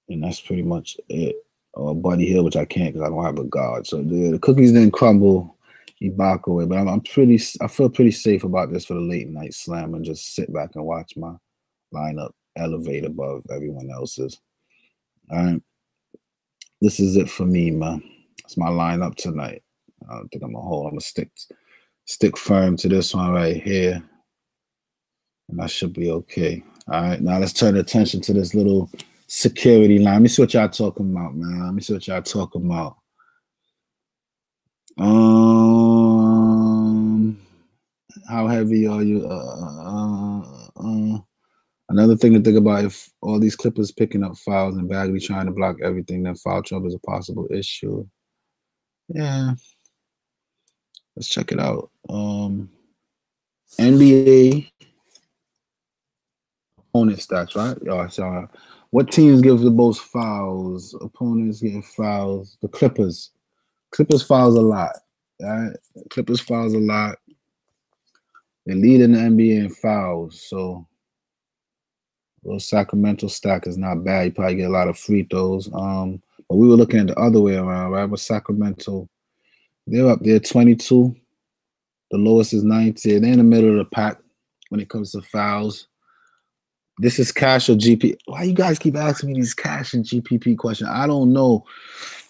And that's pretty much it. Or Buddy Hill, which I can't because I don't have a guard. So the cookies didn't crumble Ibaka away. But I feel pretty safe about this for the late night slam and just sit back and watch my lineup elevate above everyone else's. All right. This is it for me, man. That's my lineup tonight. I don't think I'm gonna hold. I'm gonna stick firm to this one right here. And I should be okay. All right, now let's turn attention to this little security line. Let me see what y'all talking about, man. Let me see what y'all talking about. How heavy are you? Another thing to think about, if all these Clippers picking up fouls and Bagley trying to block everything, then foul trouble is a possible issue. Yeah. Let's check it out. NBA opponent stats, right? So what teams give the most fouls? Opponents getting fouls. The Clippers. Clippers fouls a lot. Right? Clippers fouls a lot. They lead in the NBA in fouls. So a little Sacramento stack is not bad. You probably get a lot of free throws. But we were looking at the other way around, right? But Sacramento, they're up there 22. The lowest is 90. They're in the middle of the pack when it comes to fouls. This is cash or GP. Why you guys keep asking me these cash and GPP questions? I don't know.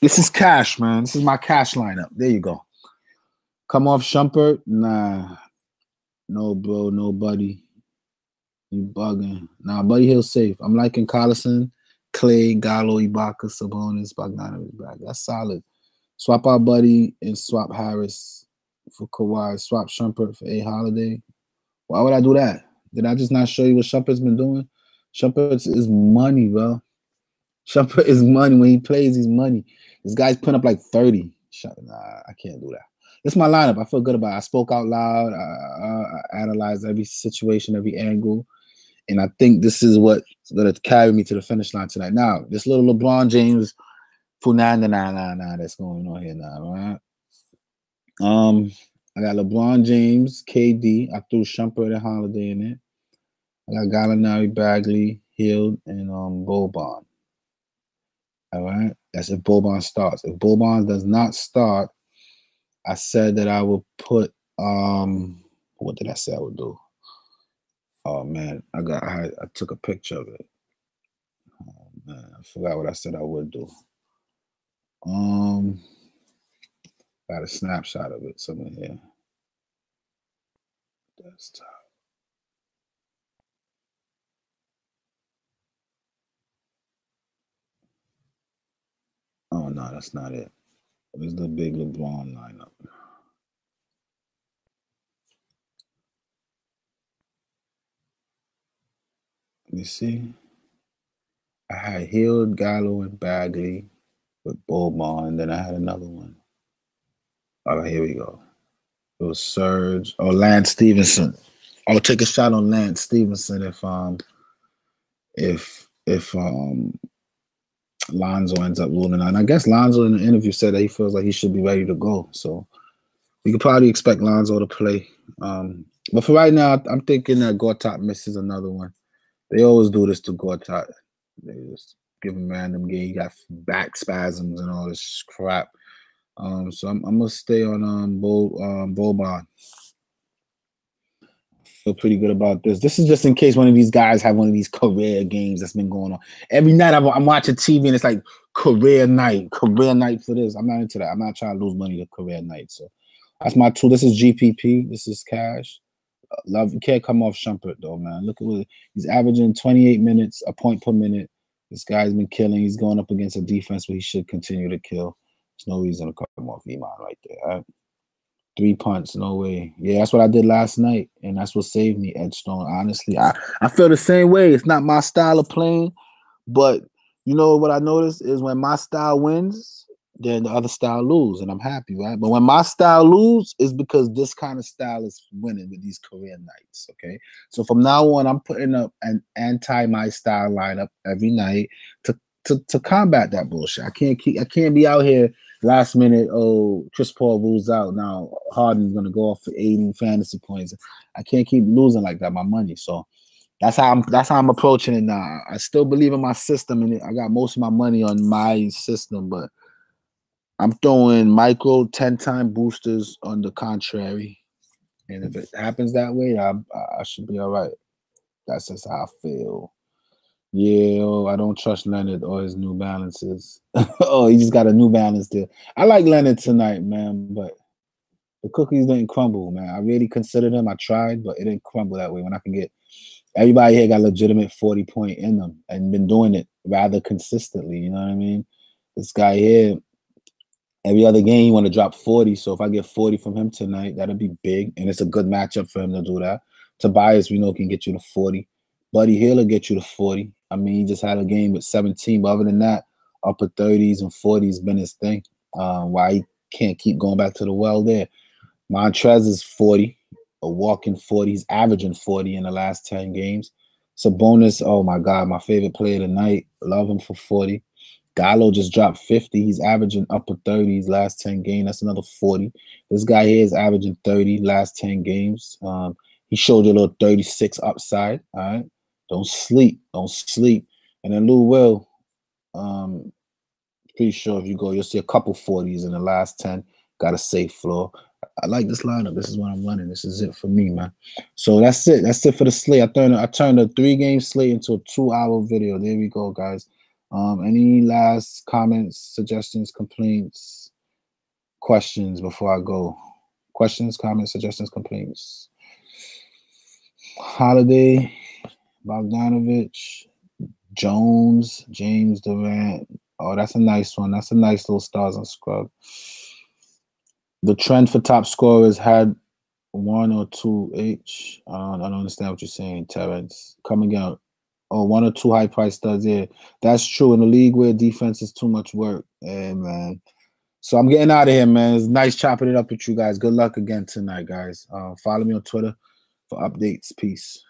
This is cash, man. This is my cash lineup. There you go. Come off Shumpert? Nah. No, bro. No, buddy. You bugging. Nah, Buddy Hill safe. I'm liking Collison, Klay, Gallo, Ibaka, Sabonis, Bogdanovic back. That's solid. Swap out Buddy and swap Harris for Kawhi. Swap Shumpert for A Holiday. Why would I do that? Did I just not show you what Shumpert's been doing? Shumpert is money, bro. Shumpert is money. When he plays, he's money. This guy's putting up like 30. Nah, I can't do that. This is my lineup. I feel good about it. I spoke out loud. I analyzed every situation, every angle. And I think this is what's going to carry me to the finish line tonight. Now, this little LeBron James nah, that's going on here now, right? I got LeBron James, KD. I threw Shumpert and Holiday in it. I got Gallinari, Bagley, Hill, and Boban. All right, that's if Boban starts. If Boban does not start, I said that I will put what did I say I would do? Oh man, I took a picture of it. Oh man, I forgot what I said I would do. Got a snapshot of it somewhere here. Desktop. Oh no, that's not it. It's the big LeBron lineup. Let me see. I had Hill, Gallo, and Bagley with Boban, and then I had another one. All right, here we go. It was Serge or Lance Stevenson. I'll take a shot on Lance Stevenson if Lonzo ends up ruling out. And I guess Lonzo in the interview said that he feels like he should be ready to go. So we could probably expect Lonzo to play. But for right now, I'm thinking that Gortat misses another one. They always do this to Gortat. They just give him random game. He got back spasms and all this crap. So I'm gonna stay on Boban. Feel pretty good about this. This is just in case one of these guys have one of these career games that's been going on. Every night I'm watching TV and it's like career night for this. I'm not into that. I'm not trying to lose money to career night. So that's my tool. This is GPP. This is cash. Love. You can't come off Shumpert though, man. Look at what he's averaging 28 minutes, a point per minute. This guy's been killing. He's going up against a defense where he should continue to kill. There's no reason to come off Iman right there. All right? 3 punts, no way. Yeah, that's what I did last night, and that's what saved me, Ed Stone. Honestly, I feel the same way. It's not my style of playing, but you know what I noticed is when my style wins, then the other style lose, and I'm happy, right? But when my style lose, is because this kind of style is winning with these career nights. Okay, so from now on, I'm putting up an anti my style lineup every night to combat that bullshit. I can't be out here last minute. Oh, Chris Paul rules out now. Harden's gonna go off for 80 fantasy points. I can't keep losing like that. My money, so. That's how I'm approaching it now. I still believe in my system, and I got most of my money on my system, but I'm throwing micro 10-time boosters on the contrary. And if it happens that way, I should be all right. That's just how I feel. Yeah, I don't trust Leonard or his New Balances. Oh, he just got a New Balance deal. I like Leonard tonight, man, but the cookies didn't crumble, man. I really considered him. I tried, but it didn't crumble that way. When I can get everybody here got legitimate 40-point in them and been doing it rather consistently. You know what I mean? This guy here, every other game, you want to drop 40. So if I get 40 from him tonight, that'll be big. And it's a good matchup for him to do that. Tobias, we know, can get you to 40. Buddy Hill will get you to 40. I mean, he just had a game with 17. But other than that, upper 30s and 40s been his thing. Why he can't keep going back to the well there. Montrez is 40, a walking 40. He's averaging 40 in the last 10 games. Sabonis, oh my God, my favorite player tonight. Love him for 40. Gallo just dropped 50. He's averaging upper 30s last 10 games. That's another 40. This guy here is averaging 30 last 10 games. He showed you a little 36 upside. All right. Don't sleep. Don't sleep. And then Lou Will, pretty sure if you go, you'll see a couple 40s in the last 10. Got a safe floor. I like this lineup. This is what I'm running. This is it for me, man. So that's it. That's it for the slate. I turned a 3-game slate into a 2-hour video. There we go, guys. Any last comments, suggestions, complaints, questions before I go? Questions, comments, suggestions, complaints. Holiday, Bogdanovich, Jones, James Durant. Oh, that's a nice one. That's a nice little stars and scrub. The trend for top scorers had 1 or 2 each. I don't understand what you're saying, Terrence. Coming out. Oh, 1 or 2 high price studs. Yeah, that's true. In a league where defense is too much work. Yeah, man. So I'm getting out of here, man. It's nice chopping it up with you guys. Good luck again tonight, guys. Follow me on Twitter for updates. Peace.